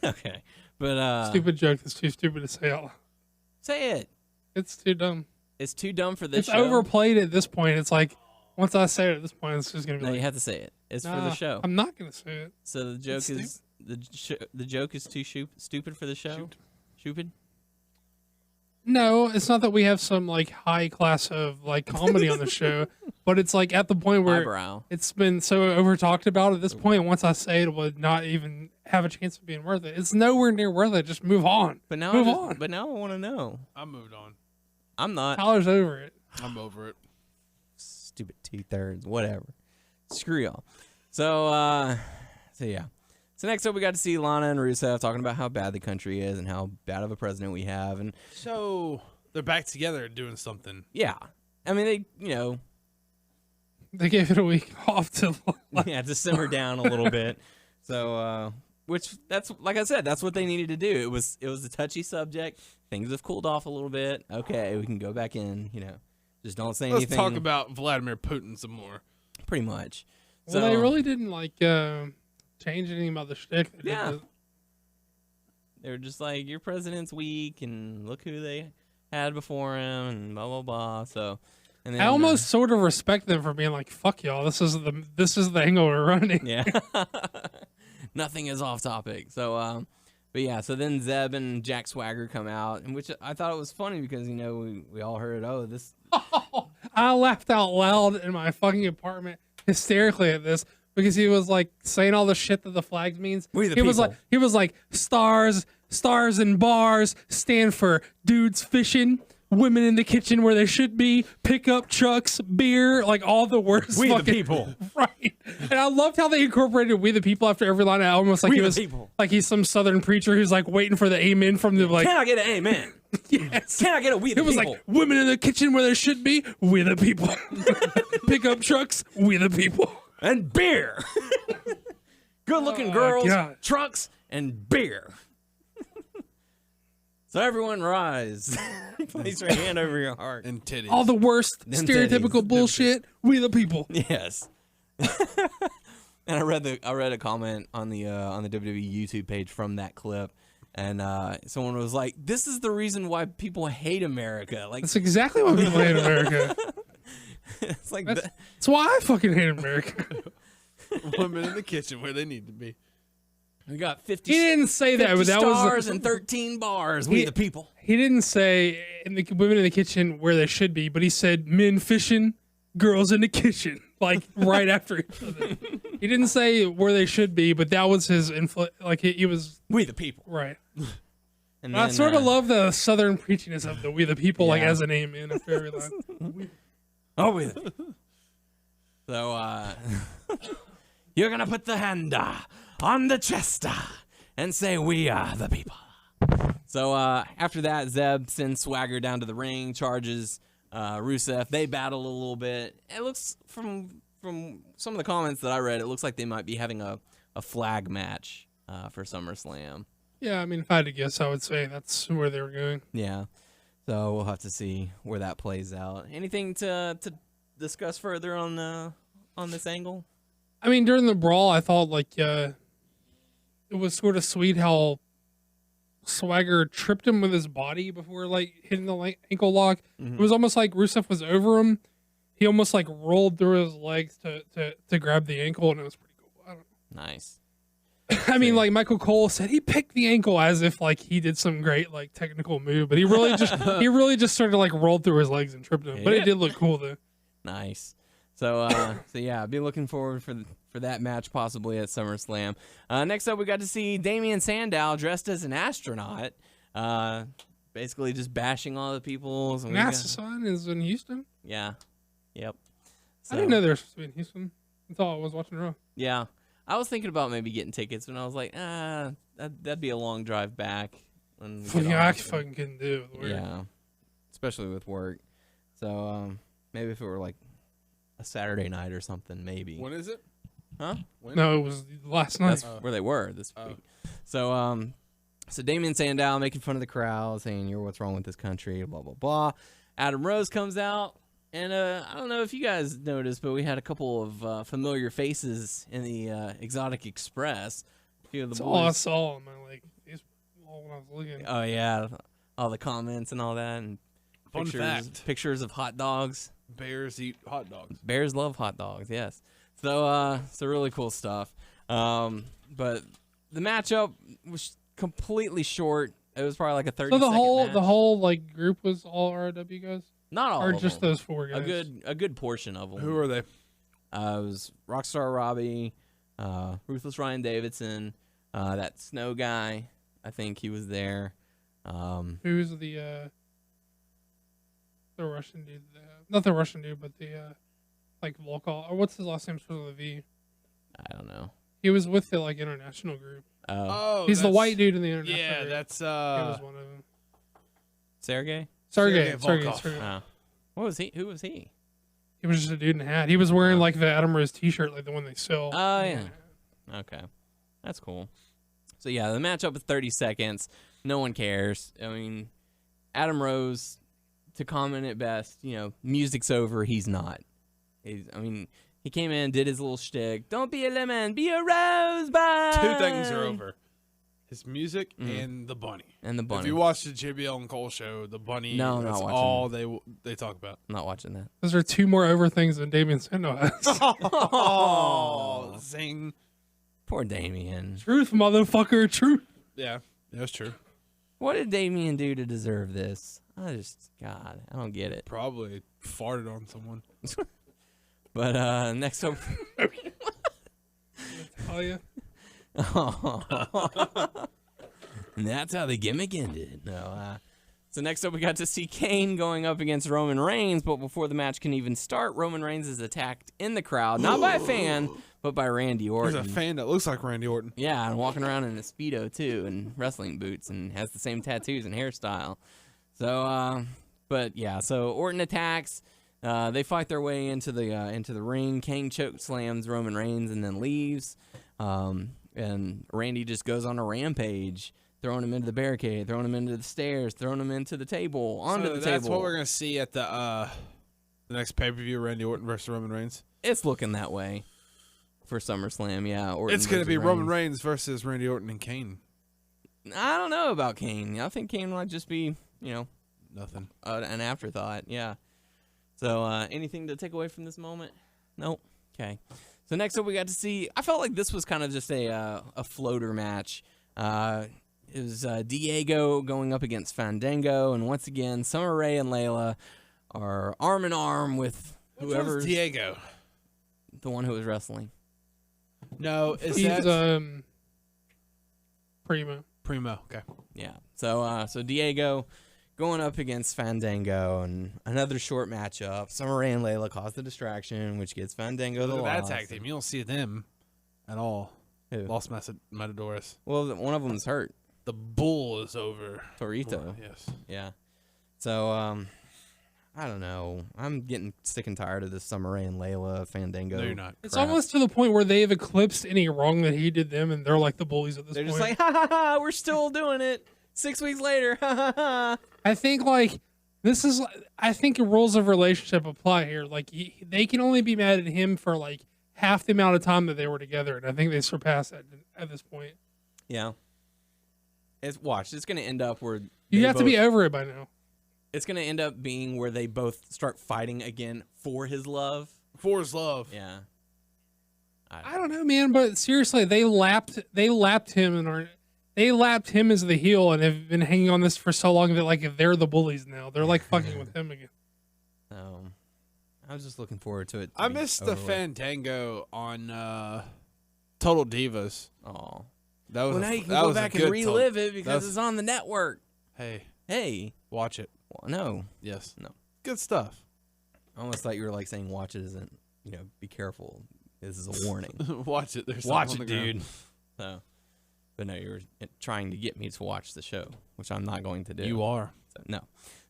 Okay, but stupid joke that's too stupid to say out loud. Say it. It's too dumb. It's too dumb for this show. It's overplayed at this point. It's like, once I say it at this point, it's just gonna be. No, like, you have to say it. It's for the show. I'm not gonna say it. So the joke is the joke is too stupid for the show. Stupid. No, it's not that we have some like high class of like comedy on the show, but it's like at the point where Eyebrow. it's been so over talked about at this point. Once I say it would not even have a chance of being worth it. It's nowhere near worth it. Just move on. But now, move on. But now I want to know. I moved on. I'm not. Tyler's over it. I'm over it. Stupid 2/3, whatever. Screw y'all. So yeah. So next up, we got to see Lana and Rusev talking about how bad the country is and how bad of a president we have, and So they're back together and doing something. yeah, I mean They gave it a week off to to simmer down a little bit. So which that's like I said, that's what they needed to do. It was a touchy subject. Things have cooled off a little bit. Okay, we can go back in. Just don't say Let's anything. talk about Vladimir Putin some more. Pretty much. Well, they really didn't like change anything about the shtick. They were just like, your president's weak, and look who they had before him, and blah blah blah. So, and then, I almost sort of respect them for being like, "Fuck y'all, this is the angle we're running." yeah, nothing is off topic. So, but yeah, so then Zeb and Jack Swagger come out, and which I thought it was funny because we all heard, oh, this. I laughed out loud in my fucking apartment hysterically at this. Because he was like saying all the shit that the flag means. We the he people. was like stars and bars stand for dudes fishing, women in the kitchen where they should be, pickup trucks, beer, like all the words. We the people. Right. And I loved how they incorporated "we the people" after every line. Almost like We he the was people. like he's some southern preacher who's like waiting for the amen from the like. Can I get an amen? Yes. Can I get a we the It was people? like women in the kitchen where they should be, we the people. Pickup trucks, we the people. And beer. Good-looking Oh, girls, God. trucks, and beer. So everyone rise. Place your hand over your heart. And titties. All the worst Them stereotypical titties. bullshit. We the people. Yes. And I read a comment on the WWE YouTube page from that clip, and someone was like, "This is the reason why people hate America." Like That's exactly why people hate America. it's like That's why I fucking hate America. Women in the kitchen where they need to be. we got 50. He didn't say that, 50 but that stars was and 13 bars. We the people. He didn't say in the women in the kitchen where they should be, but he said men fishing, girls in the kitchen, like right after each other. He didn't say where they should be, but that was his like he was We the people. right. And I then, sort of love the southern preachiness of the "we the people" like Yeah. as an amen after every line. Oh, we the people. So you're gonna put the hand on the chest and say, "We are the people." So after that, Zeb sends Swagger down to the ring, charges Rusev. They battle a little bit. It looks from some of the comments that I read, it looks like they might be having a flag match for SummerSlam. Yeah, I mean, if I had to guess, I would say that's where they were going. Yeah. So we'll have to see where that plays out. Anything to discuss further on this angle? I mean, during the brawl, I thought like it was sort of sweet how Swagger tripped him with his body before like hitting the ankle lock. Mm-hmm. It was almost like Rusev was over him. He almost like rolled through his legs to grab the ankle, and it was pretty cool. I don't know. Nice. I mean, like Michael Cole said, he picked the ankle as if like he did some great like technical move, but he really just sort of like rolled through his legs and tripped him. But Yeah. it did look cool though. Nice. So yeah, be looking forward for that match possibly at SummerSlam. Next up, we got to see Damian Sandow dressed as an astronaut, basically just bashing all the people. So NASA sign is in Houston. Yeah. Yep. I didn't know they were supposed to be in Houston until I was watching Raw. Yeah. I was thinking about maybe getting tickets, and I was like, that'd be a long drive back. When we get Yeah, I off, so- fucking couldn't do it. Weird. Yeah. Especially with work. So maybe if it were like a Saturday night or something, maybe. When is it? Huh? When? No, it was last night. That's where they were this week. So so Damian Sandow making fun of the crowd, saying you're what's wrong with this country, blah blah blah. Adam Rose comes out, and I don't know if you guys noticed, but we had a couple of familiar faces in the Exotic Express. A few of the That's boys. all I saw on my like Facebook when I was looking. Oh yeah, all the comments and all that, and Fun pictures, pictures of hot dogs. Bears eat hot dogs. Bears love hot dogs, yes. So really cool stuff. But the matchup was completely short. It was probably like a 30. So the match. whole like group was all ROW guys, Not all, or of just them. those 4 guys. A good portion of them. Who are they? It was Rockstar Robbie, Ruthless Ryan Davidson, that Snow guy. I think he was there. Who's the Russian dude? Not the Russian dude, but the like Volkov, or what's his last name? Supposed with a V. I don't know. He was with the like international group. Oh, He's the white dude in the international Yeah, group. that's He was one of them. Sergey. Sergey. Volkov. Oh. What was he? Who was he? He was just a dude in a hat. He was wearing like the Adam Rose T-shirt, like the one they sell. Oh yeah. Okay, that's cool. So yeah, the matchup was 30 seconds. No one cares. I mean, Adam Rose, to comment it best, music's over. He's not. He came in, did his little shtick. Don't be a lemon, be a rosebud. 2 things are over: his music and the bunny. And the bunny. If you watch the JBL and Cole show, the bunny. No, I'm that's not watching. all they talk about. I'm not watching that. Those are 2 more over things than Damien Sandow has. Oh, zing! Poor Damien. Truth, motherfucker, truth. Yeah, that's true. What did Damien do to deserve this? God, I don't get it. Probably farted on someone. But next up. Oh yeah. And that's how the gimmick ended. So next up, we got to see Kane going up against Roman Reigns. But before the match can even start, Roman Reigns is attacked in the crowd, not by a fan, but by Randy Orton. There's a fan that looks like Randy Orton. Yeah, and walking around in a Speedo, too, and wrestling boots, and has the same tattoos and hairstyle. So, so Orton attacks. They fight their way into the ring. Kane choke slams Roman Reigns and then leaves. And Randy just goes on a rampage, throwing him into the barricade, throwing him into the stairs, throwing him into the table, onto the table. That's what we're gonna see at the next pay-per-view: Randy Orton versus Roman Reigns. It's looking that way for SummerSlam. Yeah, Orton It's gonna versus be Roman Reigns. Reigns versus Randy Orton and Kane. I don't know about Kane. I think Kane might just be, Nothing. an afterthought. Yeah. So, anything to take away from this moment? Nope. Okay. So next up, we got to see. I felt like this was kind of just a floater match. It was Diego going up against Fandango, and once again, Summer Rae and Layla are arm in arm with whoever's Diego. the one who was wrestling. No, is He's that Primo. Primo? Okay. Yeah. So Diego going up against Fandango, and another short matchup. Summer Rae and Layla cause the distraction, which gets Fandango the Look at loss. that tag team. You don't see them at all. Who? Lost Matadores. Well, one of them's hurt. The bull is over. Torito. Yes. Yeah. So, I don't know. I'm getting sick and tired of this Summer Rae and Layla Fandango. No, you're not. It's crap. almost to the point where they've eclipsed any wrong that he did them, and they're like the bullies at this They're point. just like, ha ha ha, we're still doing it. 6 weeks later, ha ha ha. I think I think rules of relationship apply here. Like they can only be mad at him for like half the amount of time that they were together, and I think they surpassed that at this point. Yeah. It's going to end up where You have to be over it by now. It's going to end up being where they both start fighting again for his love. For his love. Yeah. I don't know, man, but seriously, they lapped him they lapped him as the heel and have been hanging on this for so long that like they're the bullies now. They're like fucking with him again. I was just looking forward to it. I missed the Fandango on Total Divas. Oh. That was Now you can go back and relive it because it's on the network. Hey. Watch it. Well, no. Yes. No. Good stuff. I almost thought you were like saying watch it isn't, be careful. This is a warning. Watch it. There's Watch something it, on the dude. So, but no, you were trying to get me to watch the show, which I'm not going to do. You are. So, no.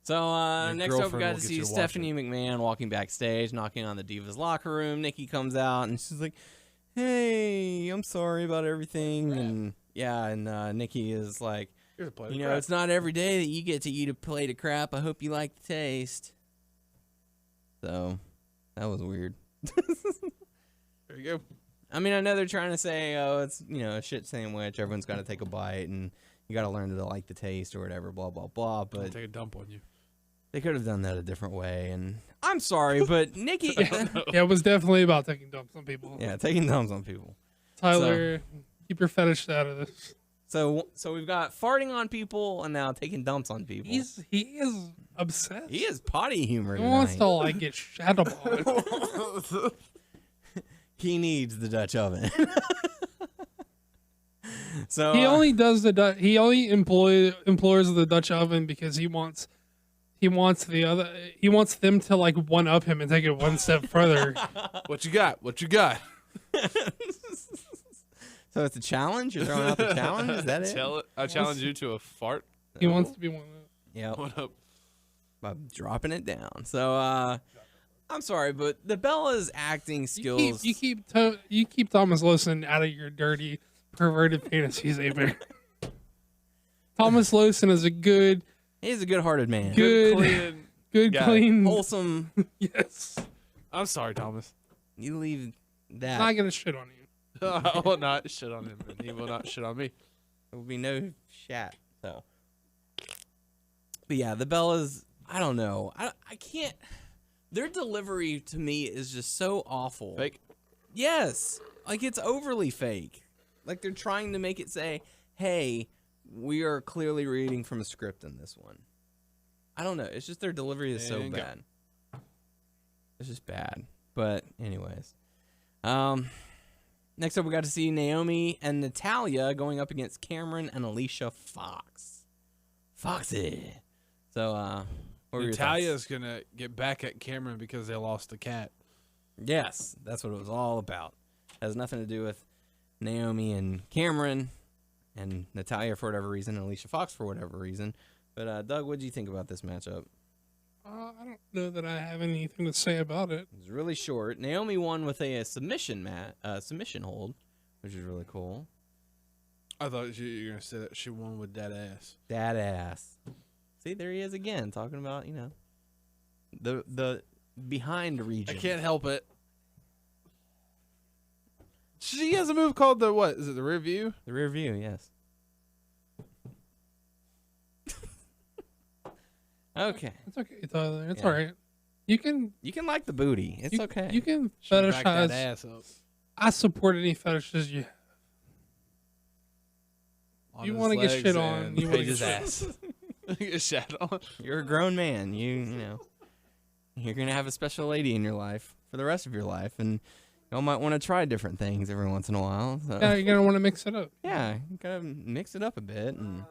So Your next up, we girlfriend got will to get see you to watch Stephanie McMahon walking backstage, knocking on the Divas locker room. Nikki comes out and she's like, "Hey, I'm sorry about everything." And Nikki is like, Here's a plate it's not every day that you get to eat a plate of crap. I hope you like the taste. So that was weird. There you go. I mean, I know they're trying to say, oh, it's, a shit sandwich. Everyone's got to take a bite, and you got to learn to like the taste or whatever, blah, blah, blah. I'll But take a dump on you. they could have done that a different way. And I'm sorry, but Nikki... Yeah, it was definitely about taking dumps on people. yeah, taking dumps on people. Tyler, keep your fetish out of this. So we've got farting on people and now taking dumps on people. He is obsessed. He is potty humor He tonight. wants to like get shat upon. He needs the Dutch oven. So He only does he only implores the Dutch oven because he wants them to like one up him and take it one step further. What you got? What you got? So it's a challenge? You're throwing out the challenge? Is that it? I challenge you to a fart. He wants to be one up. Yeah. What up? By dropping it down. So I'm sorry, but the Bella's acting skills. You keep Thomas Lawson out of your dirty, perverted fantasies, Amen. Thomas Lawson is a good, He's a good-hearted man. Clean. guy. clean. Wholesome. Yes. I'm sorry, Thomas. You leave that. Not gonna shit on you. I will not shit on him, and he will not shit on me. There will be no chat. So, but yeah, the Bellas. I don't know. I can't. Their delivery to me is just so awful. Fake. Yes, like it's overly fake. Like they're trying to make it say, "Hey, we are clearly reading from a script in this one." I don't know. It's just their delivery is so bad. It's just bad. But anyways, next up we got to see Naomi and Natalya going up against Cameron and Alicia Fox. Foxy. So, what were your thoughts? Natalya's gonna get back at Cameron because they lost the cat. Yes, that's what it was all about. It has nothing to do with Naomi and Cameron and Natalya for whatever reason and Alicia Fox for whatever reason. But Doug, what did you think about this matchup? I don't know that I have anything to say about it. It was really short. Naomi won with a submission submission hold, which is really cool. I thought you were gonna say that she won with that ass. That ass. See, there he is again, talking about, the behind region. I can't help it. She has a move called the what? Is it the rear view? The rear view, yes. Okay. It's okay, Tyler. It's Yeah. all right. You can like the booty. It's okay. You can She backed that fetishize. ass up. I support any fetishes you have. On You his wanna get legs shit on, and you wanna Paige's get ass. Get shat on. You're a grown man. You're gonna have a special lady in your life for the rest of your life, and y'all might want to try different things every once in a while. So. Yeah, you're gonna want to mix it up. Yeah, you gotta mix it up a bit. And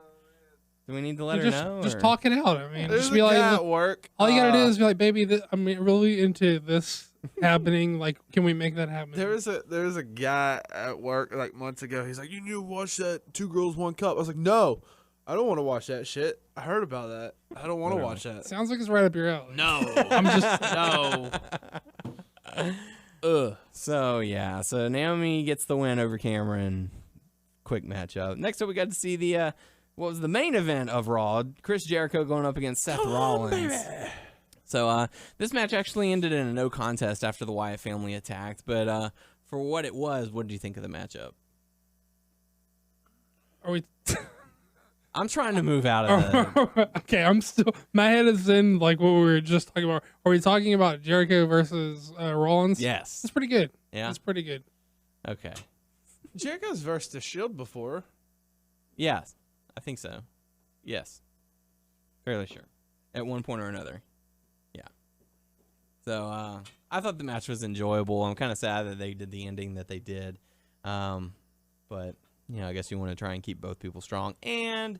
do we need to let her know? Just or- talk it out. I mean, There's just a be like, guy look, at work. all you gotta do is be like, baby, I'm really into this happening. Like, can we make that happen? There was a guy at work like months ago. He's like, "You need to watch that Two Girls One Cup." I was like, "No, I don't want to watch that shit. I heard about that. I don't want to watch that." Sounds like it's right up your alley. No, I'm just no. Ugh. So yeah, so Naomi gets the win over Cameron. Quick matchup. Next up, we got to see the what was the main event of Raw? Chris Jericho going up against Seth Rollins. So this match actually ended in a no contest after the Wyatt family attacked. But for what it was, what did you think of the matchup? Are we? I'm trying to move out of the. Okay, I'm still. My head is in like what we were just talking about. Are we talking about Jericho versus Rollins? Yes. That's pretty good. Yeah. That's pretty good. Okay. Jericho's versed the Shield before. Yes, I think so. Yes. Fairly sure. At one point or another. Yeah. So I thought the match was enjoyable. I'm kind of sad that they did the ending that they did. But I guess you want to try and keep both people strong and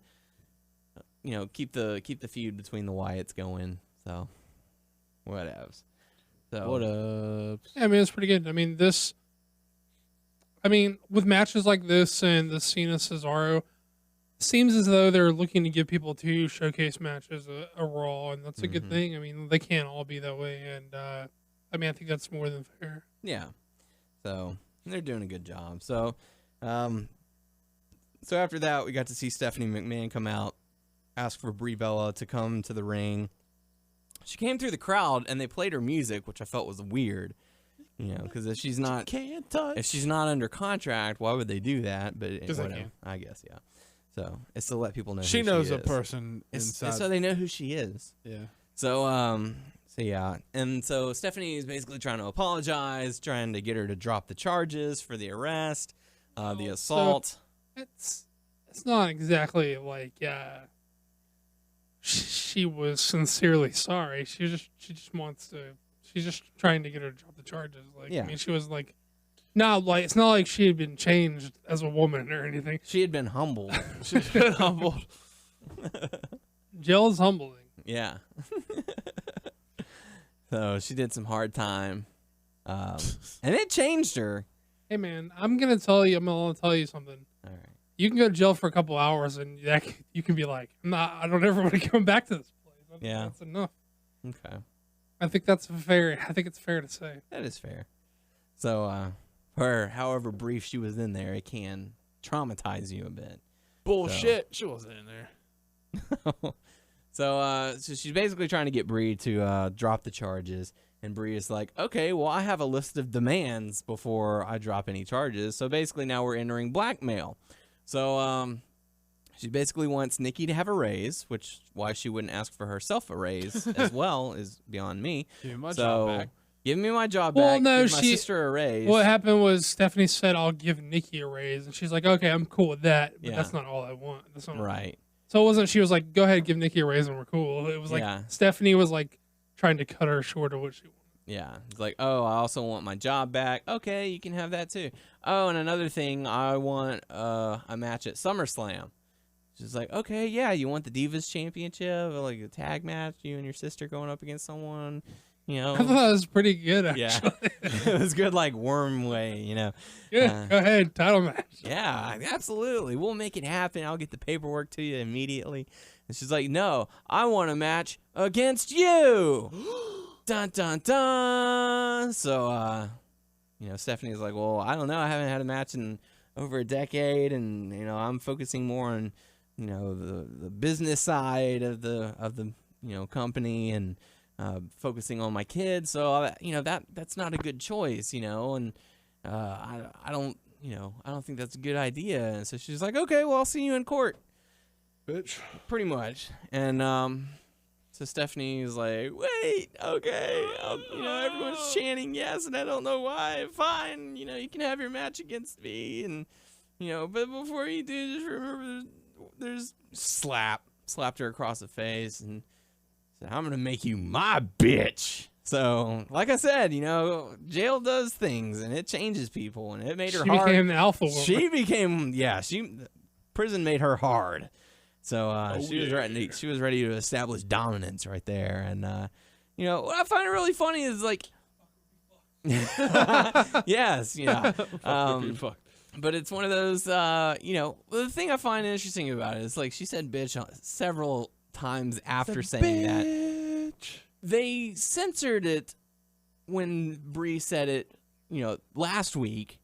keep the feud between the Wyatts going. So whatevs. So What up? Yeah, I mean, it's pretty good. I mean, with matches like this and the Cena Cesaro, seems as though they're looking to give people two showcase matches a Raw, and that's a good thing. I mean, they can't all be that way, and I think that's more than fair. Yeah. So they're doing a good job. So so after that, we got to see Stephanie McMahon come out, ask for Brie Bella to come to the ring. She came through the crowd, and they played her music, which I felt was weird. Because if she's not under contract, why would they do that? But whatever, I guess, yeah. So it's to let people know She who knows she a is. person It's inside. so they know who she is. Yeah. So yeah, and so Stephanie is basically trying to apologize, trying to get her to drop the charges for the arrest, the assault. It's it's not exactly like she was sincerely sorry. She just wants to. She's just trying to get her to drop the charges. Like, Yeah. I mean, she was like, not like it's not like she had been changed as a woman or anything. She had been humbled. She's been humbled. Jill's humbling. Yeah. So she did some hard time, and it changed her. Hey man, I'm gonna tell you something. All right. You can go to jail for a couple hours, and you can be like, I don't ever want to come back to this place. I think Yeah. that's enough. Okay. I think that's fair. I think it's fair to say. That is fair. So, for however brief she was in there, it can traumatize you a bit. Bullshit. She wasn't in there. So she's basically trying to get Brie to drop the charges, and Brie is like, okay, well, I have a list of demands before I drop any charges. So basically now we're entering blackmail. So she basically wants Nikki to have a raise, which why she wouldn't ask for herself a raise as well is beyond me. Give me my So job back. give me my job Well, back. no, give my sister a raise. What happened was Stephanie said, "I'll give Nikki a raise," and she's like, "Okay, I'm cool with that, but Yeah. that's not all I want." That's not Right. So it wasn't. She was like, "Go ahead, give Nikki a raise, and we're cool." It was like Yeah. Stephanie was like trying to cut her short of what she wanted. Yeah. It's like, oh, I also want my job back. Okay, you can have that too. Oh, and another thing, I want a match at SummerSlam. She's like, okay, yeah, you want the Divas Championship, like a tag match, you and your sister going up against someone, you know? I thought it was pretty good, actually. Yeah. It was good, like worm way, you know? Yeah, go ahead, title match. Yeah, absolutely. We'll make it happen. I'll get the paperwork to you immediately. And she's like, no, I want a match against you. Dun, dun, dun. So, Stephanie's like, well, I don't know. I haven't had a match in over a decade, and, I'm focusing more on, the business side of the company and focusing on my kids. So, that's not a good choice, and I don't think that's a good idea. And so she's like, okay, well, I'll see you in court. Bitch. Pretty much. And so Stephanie's like, wait, okay. Everyone's chanting yes, and I don't know why. Fine, you can have your match against me. And, but before you do, just remember there's slapped her across the face and said, I'm going to make you my bitch. So, like I said, jail does things, and it changes people, and it made her hard. She became the alpha woman. She became, prison made her hard. So she was ready to establish dominance right there. And what I find really funny is like, yes, yeah. But it's one of those, the thing I find interesting about it is like she said bitch several times after saying that. They censored it when Brie said it, last week.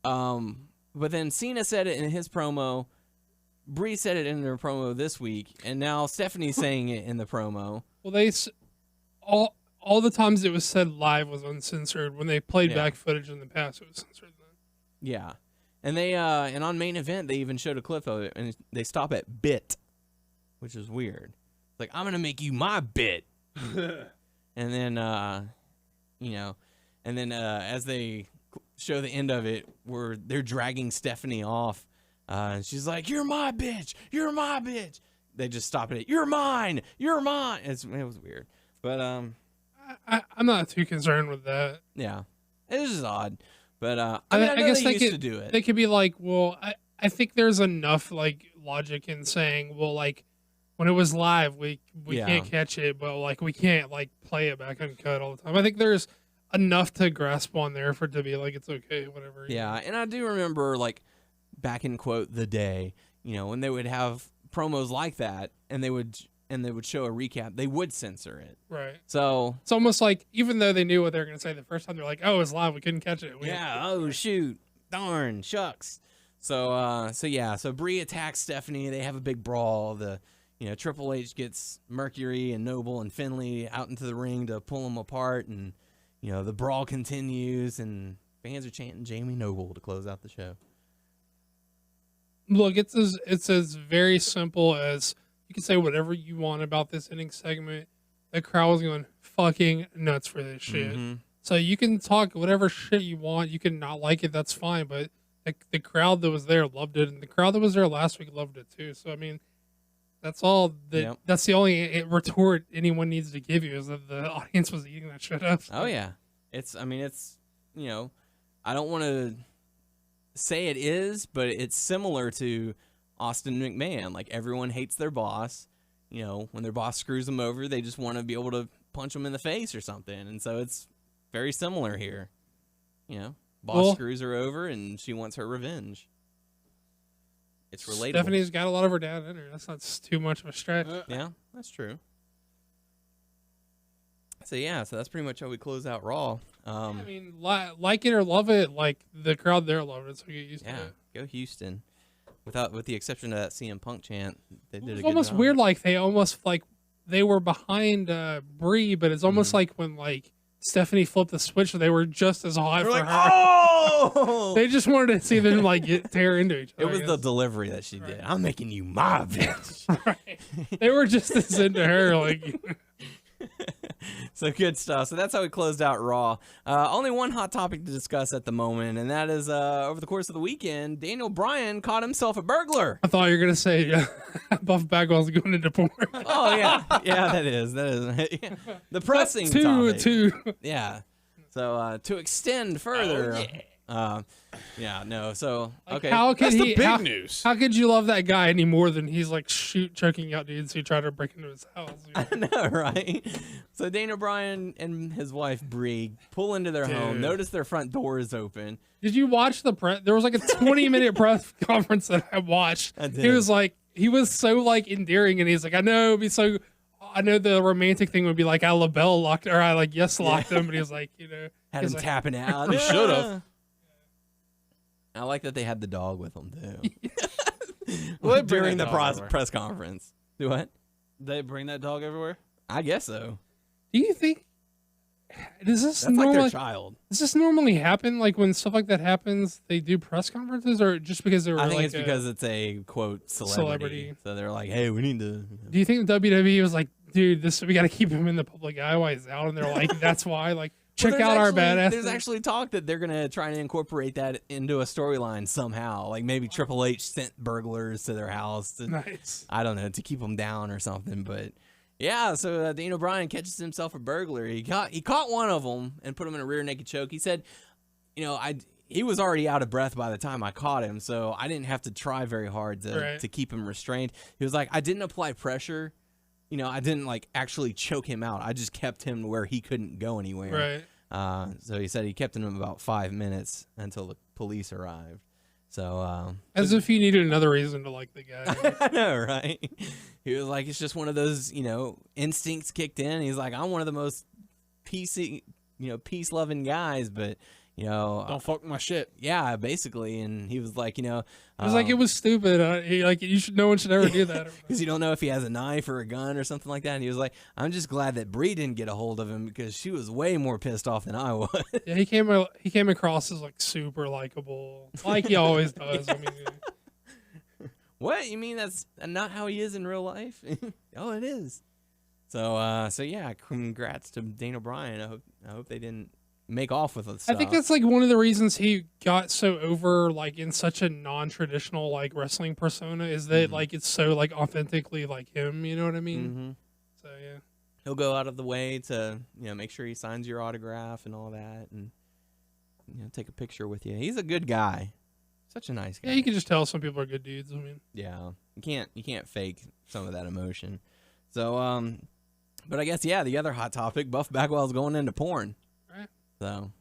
But then Cena said it in his promo. Brie said it in her promo this week, and now Stephanie's saying it in the promo. Well, all the times it was said live was uncensored. When they played back footage in the past, it was censored then. Yeah, and they and on Main Event they even showed a clip of it, and they stop at bit, which is weird. It's like, I'm gonna make you my bit, and then as they show the end of it, where they're dragging Stephanie off. And she's like, you're my bitch. You're my bitch. They just stop it. You're mine. You're mine. It was weird. But, I'm not too concerned with that. yeah. It was just odd. But, I guess they they used could to do it. They could be like, well, I think there's enough, like, logic in saying, well, like, when it was live, we can't catch it, but, like, we can't, like, play it back uncut all the time. I think there's enough to grasp on there for it to be like, it's okay, whatever. Yeah. And I do remember, like, back in quote the day, when they would have promos like that and they would show a recap, they would censor it. Right. So it's almost like, even though they knew what they were going to say the first time, they're like, oh, it's live, we couldn't catch it. Oh shoot, darn, shucks. So Brie attacks Stephanie. They have a big brawl. Triple H gets Mercury and Noble and Finlay out into the ring to pull them apart, and the brawl continues, and fans are chanting Jamie Noble to close out the show. Look, it's as very simple as you can say whatever you want about this ending segment. The crowd was going fucking nuts for this shit. Mm-hmm. So you can talk whatever shit you want. You can not like it, that's fine. But the crowd that was there loved it, and the crowd that was there last week loved it too. So I mean, that's all. That's the only retort anyone needs to give you is that the audience was eating that shit up. So. Oh yeah, it's I don't want to say it is, but it's similar to Austin McMahon. Like everyone hates their boss. When their boss screws them over, they just want to be able to punch them in the face or something. And so it's very similar here. Boss screws her over and she wants her revenge. It's relatable. Stephanie's got a lot of her dad in her. That's not too much of a stretch. Yeah, that's true. So that's pretty much how we close out Raw. I mean, like it or love it, like the crowd there loved it, so get used to it. Go Houston. With the exception of that CM Punk chant, they did a good job. It's almost weird, like they were behind Brie, but it's almost like when Stephanie flipped the switch, they were just as hot for her. Oh! They just wanted to see them tear into each other. It was the delivery that she did. I'm making you my bitch. Right. They were just as into her, So good stuff. So that's how we closed out Raw. Only one hot topic to discuss at the moment, and that is over the course of the weekend, Daniel Bryan caught himself a burglar. I thought you were gonna say Buff Bagwell's going into porn. Oh yeah, that is the pressing topic. Yeah. So to extend further. So okay. That's the big news. How could you love that guy any more than he's choking out dudes who try to break into his house? I know, right? So Daniel Bryan and his wife Brie pull into their home, notice their front door is open. Did you watch the press? There was a 20-minute press conference that I watched. I did. He was so endearing, and he's like, I know the romantic thing would be I LaBelle locked or I locked him, but he was had him tapping out. He should have. I like that they had the dog with them too. Well, during the press conference. Do what? They bring that dog everywhere? I guess so. Do you think? Does this That's like their child. Does this normally happen? When stuff like that happens, they do press conferences, or just because they were? I think it's because it's a quote celebrity. So they're like, hey, we need to. Do you think WWE was like, dude, we got to keep him in the public eye while he's out, and they're like, that's why, check out our badass. There's actually talk that they're gonna try and incorporate that into a storyline somehow. Maybe Triple H sent burglars to their house. Nice. I don't know, to keep them down or something. But yeah, so Daniel Bryan catches himself a burglar. He caught one of them and put him in a rear naked choke. He said, he was already out of breath by the time I caught him, so I didn't have to try very hard to keep him restrained. He was like, I didn't apply pressure. I didn't actually choke him out. I just kept him where he couldn't go anywhere. Right. So he said he kept him about 5 minutes until the police arrived. So as if he needed another reason to like the guy. I know, right? He was like, it's just one of those, instincts kicked in. He's like, I'm one of the most peace-loving guys, but. Don't fuck my shit. Yeah, basically, and he was like, it was it was stupid. No one should ever do that because you don't know if he has a knife or a gun or something like that. And he was like, I'm just glad that Brie didn't get a hold of him because she was way more pissed off than I was. Yeah, he came across as super likable, like he always does. Yeah. I mean, what you mean? That's not how he is in real life. Oh, it is. So yeah, congrats to Daniel Bryan. I hope they didn't make off with it. I think that's one of the reasons he got so over in such a non-traditional wrestling persona is that it's so authentically him, you know what I mean? Mm-hmm. So yeah, he'll go out of the way to make sure he signs your autograph and all that, and take a picture with you. He's a good guy, such a nice guy. Yeah, you can just tell some people are good dudes. I mean, yeah, you can't fake some of that emotion. So but I guess the other hot topic, Buff Bagwell's going into porn. Right. So,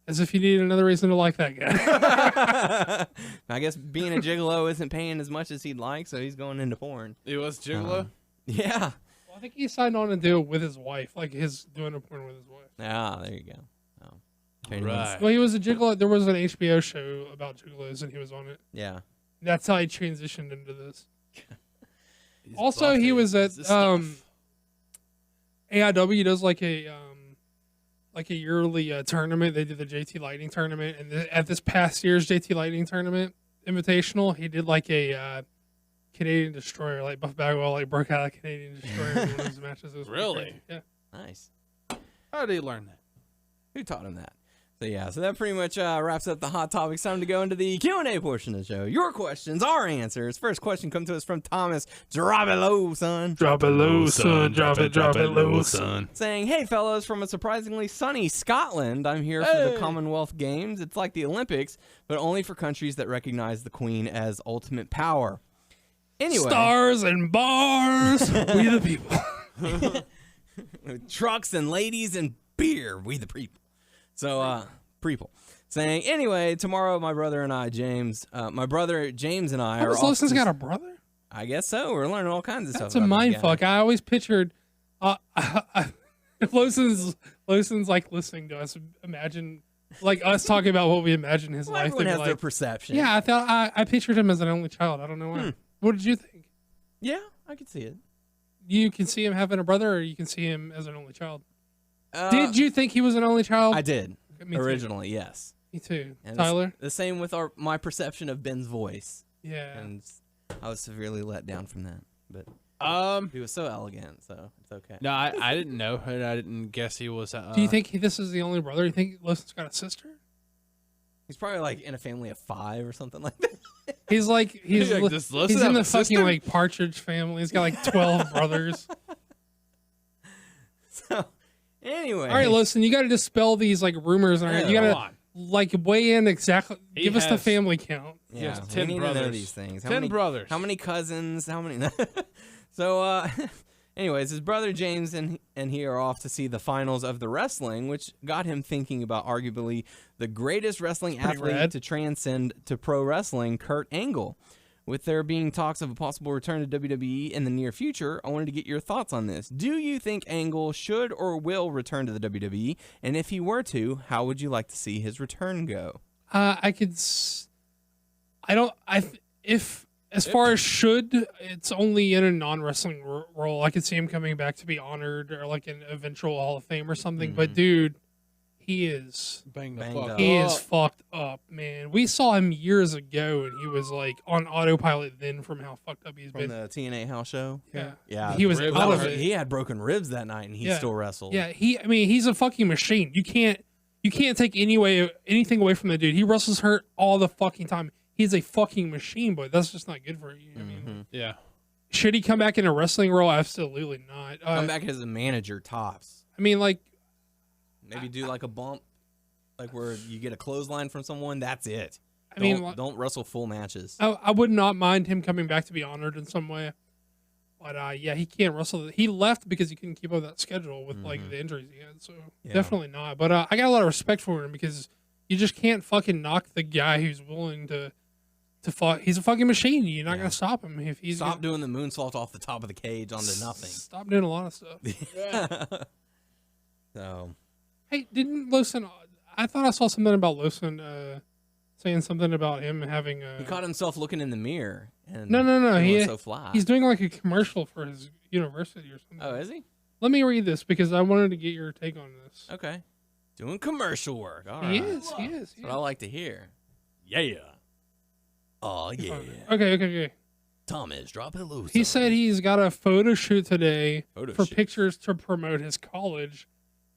as if you need another reason to like that guy. I guess being a gigolo isn't paying as much as he'd like, so he's going into porn. He was gigolo? Yeah. Well, I think he signed on to do it with his wife, doing a porn with his wife. Ah, there you go. Oh. Right. Well, he was a gigolo. There was an HBO show about gigolos, and he was on it. Yeah. That's how he transitioned into this. Also, he was at AIW does a yearly tournament. They did the JT Lightning tournament, and at this past year's JT Lightning tournament invitational, he did a Canadian Destroyer. Buff Bagwell broke out a Canadian Destroyer in one of his matches. It was really? Yeah. Nice. How did he learn that? Who taught him that? So that pretty much wraps up the hot topics. Time to go into the Q&A portion of the show. Your questions, our answers. First question comes to us from Thomas. Drop it low, son. Drop it low, son. Drop it low, son. Saying, hey, fellas, from a surprisingly sunny Scotland, I'm here for the Commonwealth Games. It's like the Olympics, but only for countries that recognize the Queen as ultimate power. Anyway. Stars and bars, we the people. Trucks and ladies and beer, we the people. So, people. Saying, anyway, tomorrow my brother and I, James, my brother James and I are off. Lawson's got a brother? I guess so. We're learning all kinds of stuff. That's a mind fuck. I always pictured Lawson's like listening to us. Imagine like us talking about what we imagine his life to be has like. Their perception. Yeah, I thought I pictured him as an only child. I don't know why. What did you think? Yeah, I could see it. You can see him having a brother, or you can see him as an only child. Did you think he was an only child? I did. Me originally, yes. Me too. And Tyler? The same with my perception of Ben's voice. Yeah. And I was severely let down from that. But he was so elegant, so it's okay. No, I didn't know, and I didn't guess he was. Do you think this is the only brother? You think Lawson's got a sister? He's probably like in a family of 5 or something like that. He's he's in the fucking like Partridge family. He's got like 12 brothers. So, anyway. All right, listen, you got to dispel these like rumors. And you got to like weigh in exactly. Give us the family count. Yeah, 10 brothers. To know these things. 10 brothers. How many cousins? How many? So, anyways, his brother James and he are off to see the finals of the wrestling, which got him thinking about arguably the greatest wrestling athlete to transcend to pro wrestling, Kurt Angle. With there being talks of a possible return to WWE in the near future, I wanted to get your thoughts on this. Do you think Angle should or will return to the WWE? And if he were to, how would you like to see his return go? As far as should, it's only in a non-wrestling role. I could see him coming back to be honored or like an eventual Hall of Fame or something. But dude, he is banged up. He is fucked up, man. We saw him years ago, and he was like on autopilot then from how fucked up he's been. From the TNA house show. Yeah. He was out of it. He had broken ribs that night, and he still wrestled. Yeah, he's a fucking machine. You can't take anything away from the dude. He wrestles hurt all the fucking time. He's a fucking machine, but that's just not good for you. I mean, should he come back in a wrestling role? Absolutely not. Come back as a manager, tops. I mean, like, maybe do like a bump, like where you get a clothesline from someone. That's it. Don't wrestle full matches. I would not mind him coming back to be honored in some way, but he can't wrestle. He left because he couldn't keep up that schedule with like the injuries he had. So definitely not. But I got a lot of respect for him because you just can't fucking knock the guy who's willing to fight. He's a fucking machine. You're not gonna stop him if he's doing the moonsault off the top of the cage onto nothing. Stop doing a lot of stuff. So, hey, didn't Lawson? I thought I saw something about Lawson saying something about him having a. He caught himself looking in the mirror. And no. He's so fly. He's doing like a commercial for his university or something. Oh, is he? Let me read this because I wanted to get your take on this. Okay. Doing commercial work. All right. He is. That's what I like to hear. Yeah. Oh, yeah. Okay. Thomas, drop it loose. He said he's got a photo shoot today for pictures to promote his college.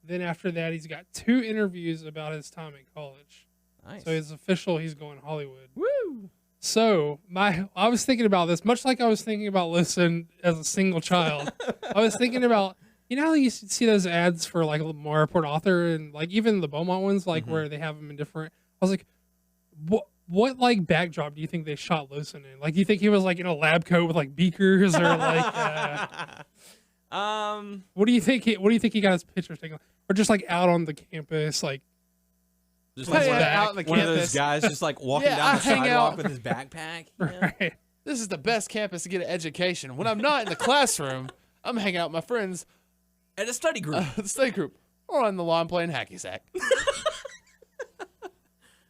Then after that, he's got 2 interviews about his time at college. Nice. So it's official. He's going Hollywood. Woo! So I was thinking about this, much like I was thinking about Listen as a single child. I was thinking about, you know how you see those ads for like Mario Report Author and like even the Beaumont ones, like where they have them in different. I was like, what like backdrop do you think they shot Lawson in? Like, do you think he was like in a lab coat with like beakers or like? What do you think? What do you think he got his pictures taken? Or just like out on the campus, like just like out on the one campus. of those guys just like walking down the sidewalk with his backpack. Right. This is the best campus to get an education. When I'm not in the classroom, I'm hanging out with my friends at a study group. Or on the lawn playing hacky sack.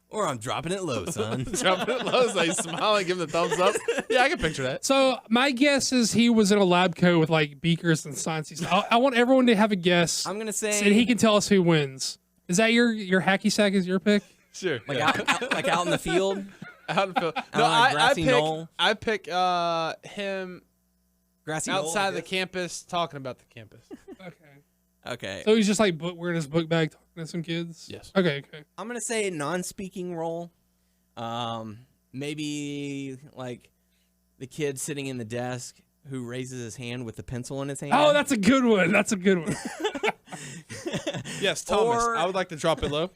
Or I'm dropping it low, son. Dropping it low, so he's smiling, giving the thumbs up. Yeah, I can picture that. So my guess is he was in a lab coat with like beakers and science. I want everyone to have a guess. I'm gonna say, and he can tell us who wins. Is that your hacky sack? Is your pick? Sure. Like out in the field. Out in the field. No, I pick him grassy outside knoll, of the campus, talking about the campus. Okay. Okay. So he's just like wearing his book bag talking to some kids? Yes. Okay. I'm going to say non-speaking role. Maybe like the kid sitting in the desk who raises his hand with the pencil in his hand. Oh, that's a good one. That's a good one. Yes, Thomas. Or- I would like to drop it low.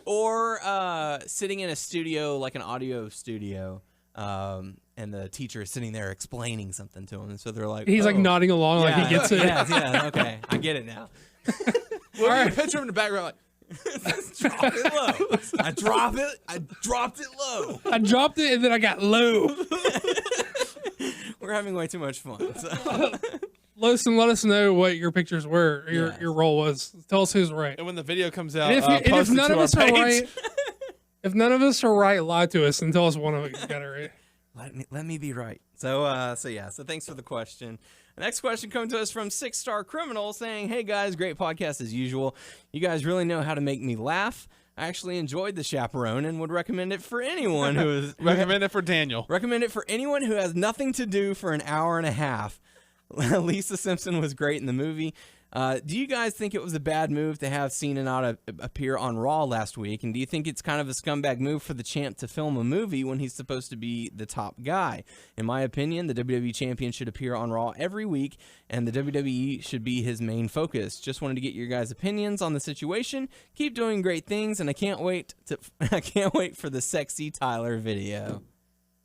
Or sitting in a studio, like an audio studio, and the teacher is sitting there explaining something to him. And so they're like, He's like "Oh." nodding along like he gets it. Yeah, okay. I get it now. Well, you picture him in the background like, Drop it low. I dropped it low. I dropped it and then I got low. We're having way too much fun. So. Listen, let us know what your pictures were, or Yes. your role was. Tell us who's right. and when the video comes out, And if post it none to of our us are page. right, if none of us are right, lie to us and tell us one of us got it right. Let me be right. So thanks for the question. The next question comes to us from 6-Star Criminal saying, "Hey guys, great podcast as usual. You guys really know how to make me laugh. I actually enjoyed The Chaperone and would recommend it for anyone who is Recommend it for Daniel. recommend it for anyone who has nothing to do for an hour and a half. Lisa Simpson was great in the movie. Do you guys think it was a bad move to have Cena not appear on Raw last week? And do you think it's kind of a scumbag move for the champ to film a movie when he's supposed to be the top guy? In my opinion, the WWE champion should appear on Raw every week, and the WWE should be his main focus. Just wanted to get your guys' opinions on the situation. Keep doing great things, and I can't wait for the sexy Tyler video."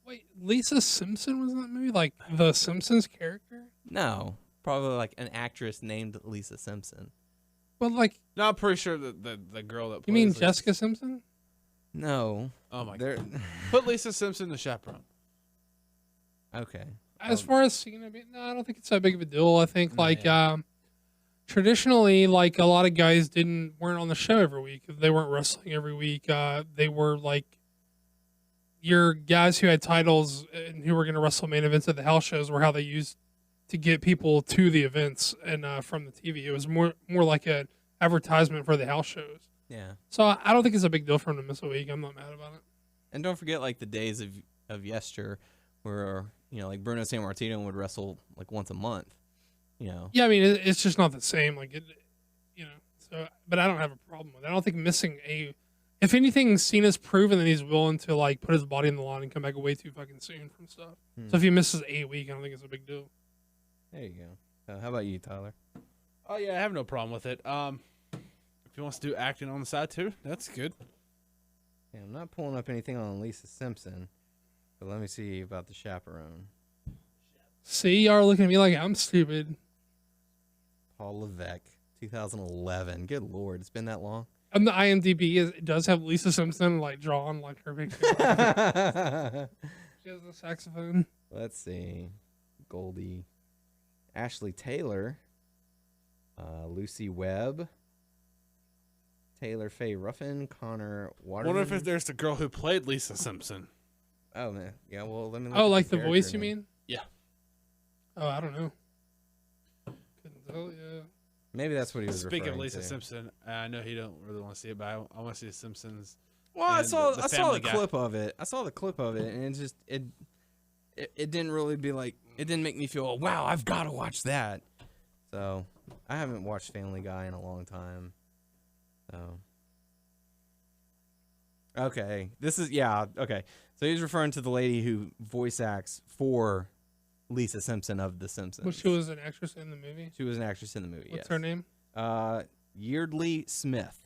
Wait, Lisa Simpson was in that movie? Like the Simpsons character? No, probably like an actress named Lisa Simpson. But like, No, I'm pretty sure that the girl that plays you mean Lisa- Jessica Simpson? No. Oh my They're- god. Put Lisa Simpson the chaperone. Okay. As far as Cena, no, I don't think it's that big of a deal. I think traditionally, like a lot of guys weren't on the show every week. They weren't wrestling every week. They were like your guys who had titles and who were going to wrestle main events at the house shows were how they used to get people to the events and from the TV. It was more like an advertisement for the house shows. Yeah. So I don't think it's a big deal for them to miss a week. I'm not mad about it. And don't forget like the days of yester where, like Bruno Sammartino would wrestle like once a month, Yeah, I mean, it's just not the same. Like, so, but I don't have a problem with it. I don't think missing if anything, Cena's proven that he's willing to, like, put his body in the line and come back way too fucking soon from stuff. So if he misses 8 weeks, I don't think it's a big deal. There you go. How about you, Tyler? Oh yeah, I have no problem with it. If he wants to do acting on the side too, that's good. Yeah, I'm not pulling up anything on Lisa Simpson, but let me see about the chaperone. See, y'all are looking at me like I'm stupid. Paul Levesque, 2011. Good Lord, it's been that long? And the IMDb it does have Lisa Simpson, like, drawn, like, her picture. She has a saxophone. Let's see. Goldie. Ashley Taylor. Lucy Webb. Taylor Faye Ruffin. Connor Waterman. Wonder if there's the girl who played Lisa Simpson. Oh, man. Yeah, well, let me look Oh, at like the character voice, you name. mean? Yeah. Oh, I don't know. Couldn't tell you. Maybe that's what he was Speaking of referring Lisa to. Simpson, I know he don't really want to see it, but I want to see the Simpsons. Well, I and saw the I saw Family the Guy. clip of it. I saw the clip of it, and it didn't really be like it didn't make me feel wow, I've got to watch that. So I haven't watched Family Guy in a long time. So okay, okay. So he's referring to the lady who voice acts for Lisa Simpson of The Simpsons. Well, she was an actress in the movie. She was an actress in the movie. What's yes. her name? Yeardley Smith.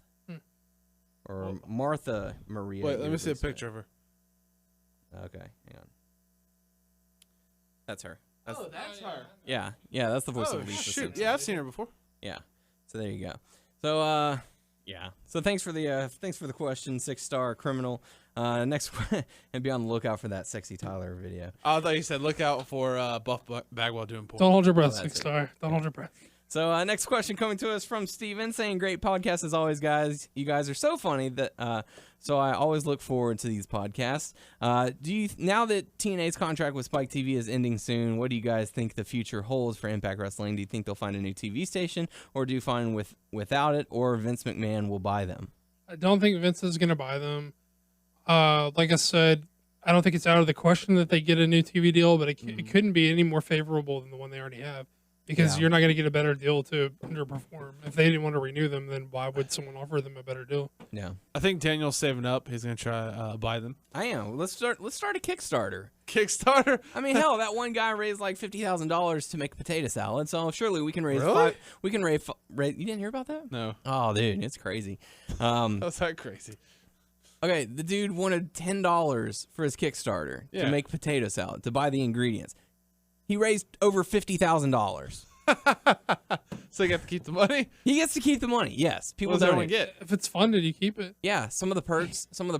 Or Martha Maria. Wait, let me see a Yeardley picture of her. Smith. Okay, hang on. That's her. That's her. Yeah, that's the voice Oh of Lisa shoot! Simpson. Yeah, I've seen her before. Yeah. So there you go. So yeah. So thanks for the question, 6-Star Criminal. Next and be on the lookout for that sexy Tyler video. I thought you said look out for Buff Bagwell doing porn. Don't hold your breath, Oh, that's 6-Star. Don't hold your breath. So next question coming to us from Steven saying, great podcast as always, guys. You guys are so funny that so I always look forward to these podcasts. Now that TNA's contract with Spike TV is ending soon, what do you guys think the future holds for Impact Wrestling? Do you think they'll find a new TV station, or do you find without it, or Vince McMahon will buy them? I don't think Vince is going to buy them. Like I said, I don't think it's out of the question that they get a new TV deal, but it couldn't be any more favorable than the one they already have. because you're not going to get a better deal to underperform. If they didn't want to renew them, then why would someone offer them a better deal? Yeah. I think Daniel's saving up. He's gonna try buy them. I am. Let's start a Kickstarter. Kickstarter. I mean, hell, that one guy raised like $50,000 to make a potato salad. So surely we can raise Really? We can raise. You didn't hear about that? No. Oh, dude, it's crazy. How's that crazy? Okay, the dude wanted $10 for his Kickstarter to make potato salad, to buy the ingredients. He raised over $50,000. So you have to keep the money. He gets to keep the money. Yes, people What does everyone donate. get? If it's funded, you keep it. Yeah, some of the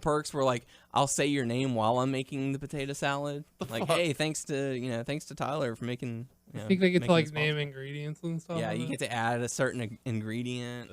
perks were like, I'll say your name while I'm making the potato salad. Like, hey, thanks to Tyler for making. I think they get to like making this name possible. ingredients and stuff. Yeah, on you it. get to add a certain ingredient.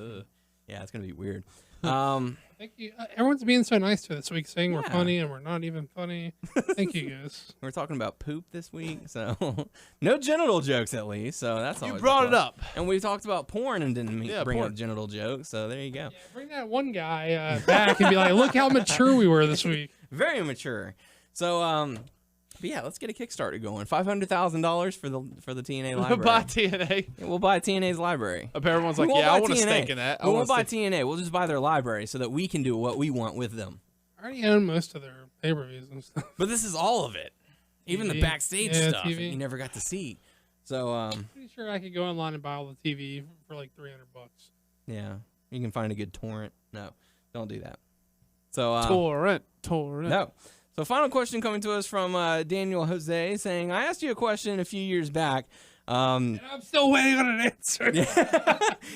Yeah, it's gonna be weird. Thank you. Everyone's being so nice to us this week, saying we're Yeah. funny and we're not even funny. Thank you guys. We're talking about poop this week, so no genital jokes at least. So that's You always a brought it plus. up. And we talked about porn and didn't bring porn. up genital jokes. So there you go. Yeah, bring that one guy back and be like, look how mature we were this week. Very mature. So but yeah, let's get a Kickstarter going. $500,000 for the TNA library. Buy TNA. Yeah, we'll buy TNA's library. Everyone's We like, won't yeah, I buy want a TNA. stake in that. I We won't want buy a stake. TNA. We'll just buy their library so that we can do what we want with them. I already own most of their pay-per-views and stuff. But this is all of it, even the TV. backstage Yeah, stuff TV. that you never got to see. So Pretty sure I could go online and buy all the TV for like $300. yeah, you can find a good torrent. No, don't do that. So Torrent. no. So final question coming to us from Daniel Jose saying, I asked you a question a few years back. And I'm still waiting on an answer.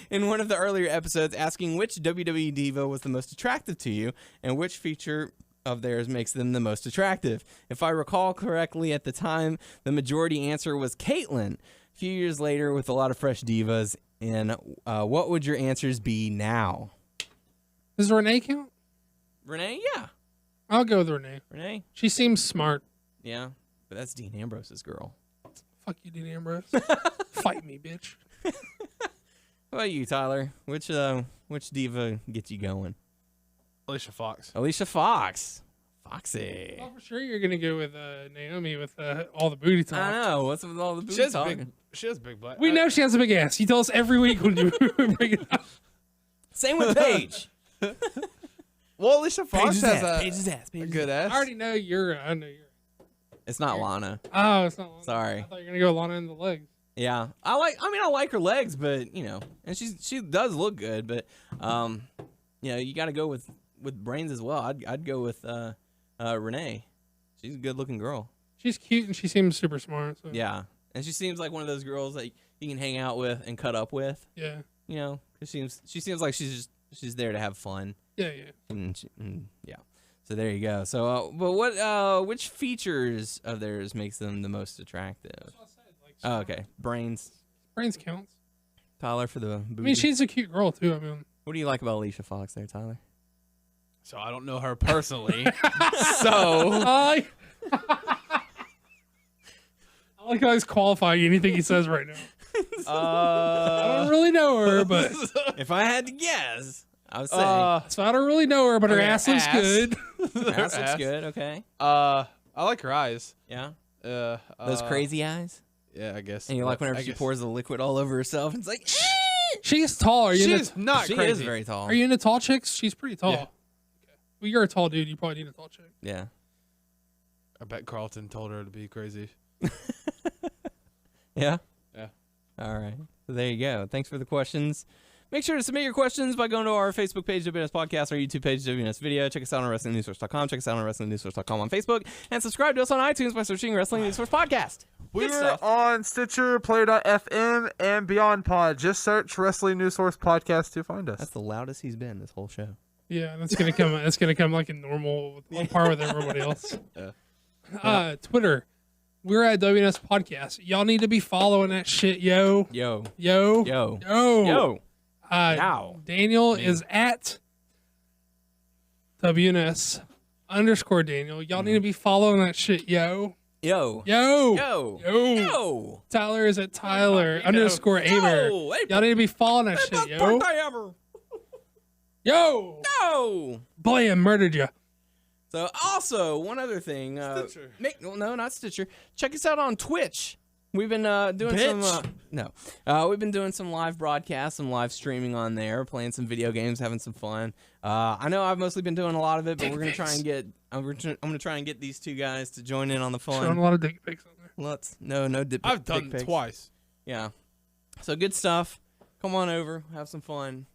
In one of the earlier episodes, asking which WWE diva was the most attractive to you and which feature of theirs makes them the most attractive. If I recall correctly at the time, the majority answer was Caitlyn. A few years later, with a lot of fresh divas, and what would your answers be now? Does Renee count? Renee? Yeah. I'll go with Renee. Renee? She seems smart. Yeah. But that's Dean Ambrose's girl. Fuck you, Dean Ambrose. Fight me, bitch. How about you, Tyler? Which diva gets you going? Alicia Fox. Alicia Fox. Foxy. Well, for sure you're gonna go with Naomi with all the booty talk. I know. What's with all the booty She has talking? big butt. We know she has a big ass. You tell us every week when you bring it up. Same with Paige. Well, Alicia Fox has Paige's ass. a good ass. I already know you're. I know you're. It's not Lana. Oh, it's not Lana. Sorry. I thought you were gonna go Lana in the legs. Yeah, I like her legs, but and she does look good, but you got to go with brains as well. I'd go with Renee. She's a good looking girl. She's cute and she seems super smart. So. Yeah, and she seems like one of those girls that you can hang out with and cut up with. Yeah. Because she seems like she's there to have fun. Yeah. Yeah. And yeah. So there you go. So, but which features of theirs makes them the most attractive? Oh, okay. Brains. Brains counts. Tyler for the booty. I mean, she's a cute girl too. I mean, What do you like about Alicia Fox there, Tyler? So I don't know her personally. So I like how he's qualifying anything he says right now. I don't really know her, but If I had to guess, I would say so I don't really know her, but her Okay, ass looks ass. good. ass looks ass. good. Okay. I like her eyes. Yeah. Those Those crazy eyes. Yeah, I guess. And you like But whenever I she guess- pours the liquid all over herself. And it's like, She's tall. Are you She's into, not she crazy. is very tall. are you into tall chicks? She's pretty tall. Yeah. Okay. Well, you're a tall dude. You probably need a tall chick. Yeah. I bet Carlton told her to be crazy. Yeah. Yeah. All right. So there you go. Thanks for the questions. Make sure to submit your questions by going to our Facebook page, WNS Podcast, our YouTube page, WNS Video. Check us out on WrestlingNewsSource.com. Check us out on WrestlingNewsSource.com on Facebook. And subscribe to us on iTunes by searching Wrestling News Source Podcast. We Good were stuff. on Stitcher, Player.fm, and Beyond Pod. Just search Wrestling News Source Podcast to find us. That's the loudest he's been this whole show. Yeah, that's gonna come. That's gonna come like a normal on par with everybody else. Yeah. Twitter. We're at WNS Podcast. Y'all need to be following that shit, yo. Yo. Yo. Yo. Yo. Yo. Now. Daniel is at WNS _ Daniel. Y'all need to be following that shit, yo. Yo. Yo. Yo. Yo. Yo. Tyler is at Tyler _ Amer. Yo. Hey, Y'all need to be following that shit, best yo. birthday ever. Yo. Yo. Blam, murdered you. So also one other thing. Stitcher. No, not Stitcher. Check us out on Twitch. We've been doing we've been doing some live broadcasts, some live streaming on there, playing some video games, having some fun. I know I've mostly been doing a lot of it, but we're gonna try and get I'm gonna try and get these two guys to join in on the fun. Showing a lot of dick pics on there. No dick. I've done dick it pics. twice. Yeah. So good stuff. Come on over, have some fun.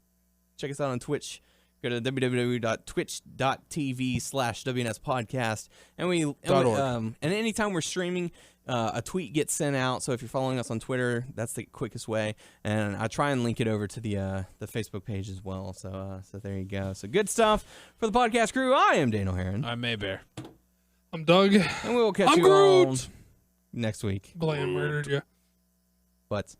Check us out on Twitch. Go to www.twitch.tv/WNS podcast. And anytime we're streaming, a tweet gets sent out. So if you're following us on Twitter, that's the quickest way. And I try and link it over to the Facebook page as well. So there you go. So good stuff for the podcast crew. I am Daniel Heron. I'm Maybear. I'm Doug. And we will catch you all next week. Bland murdered you. But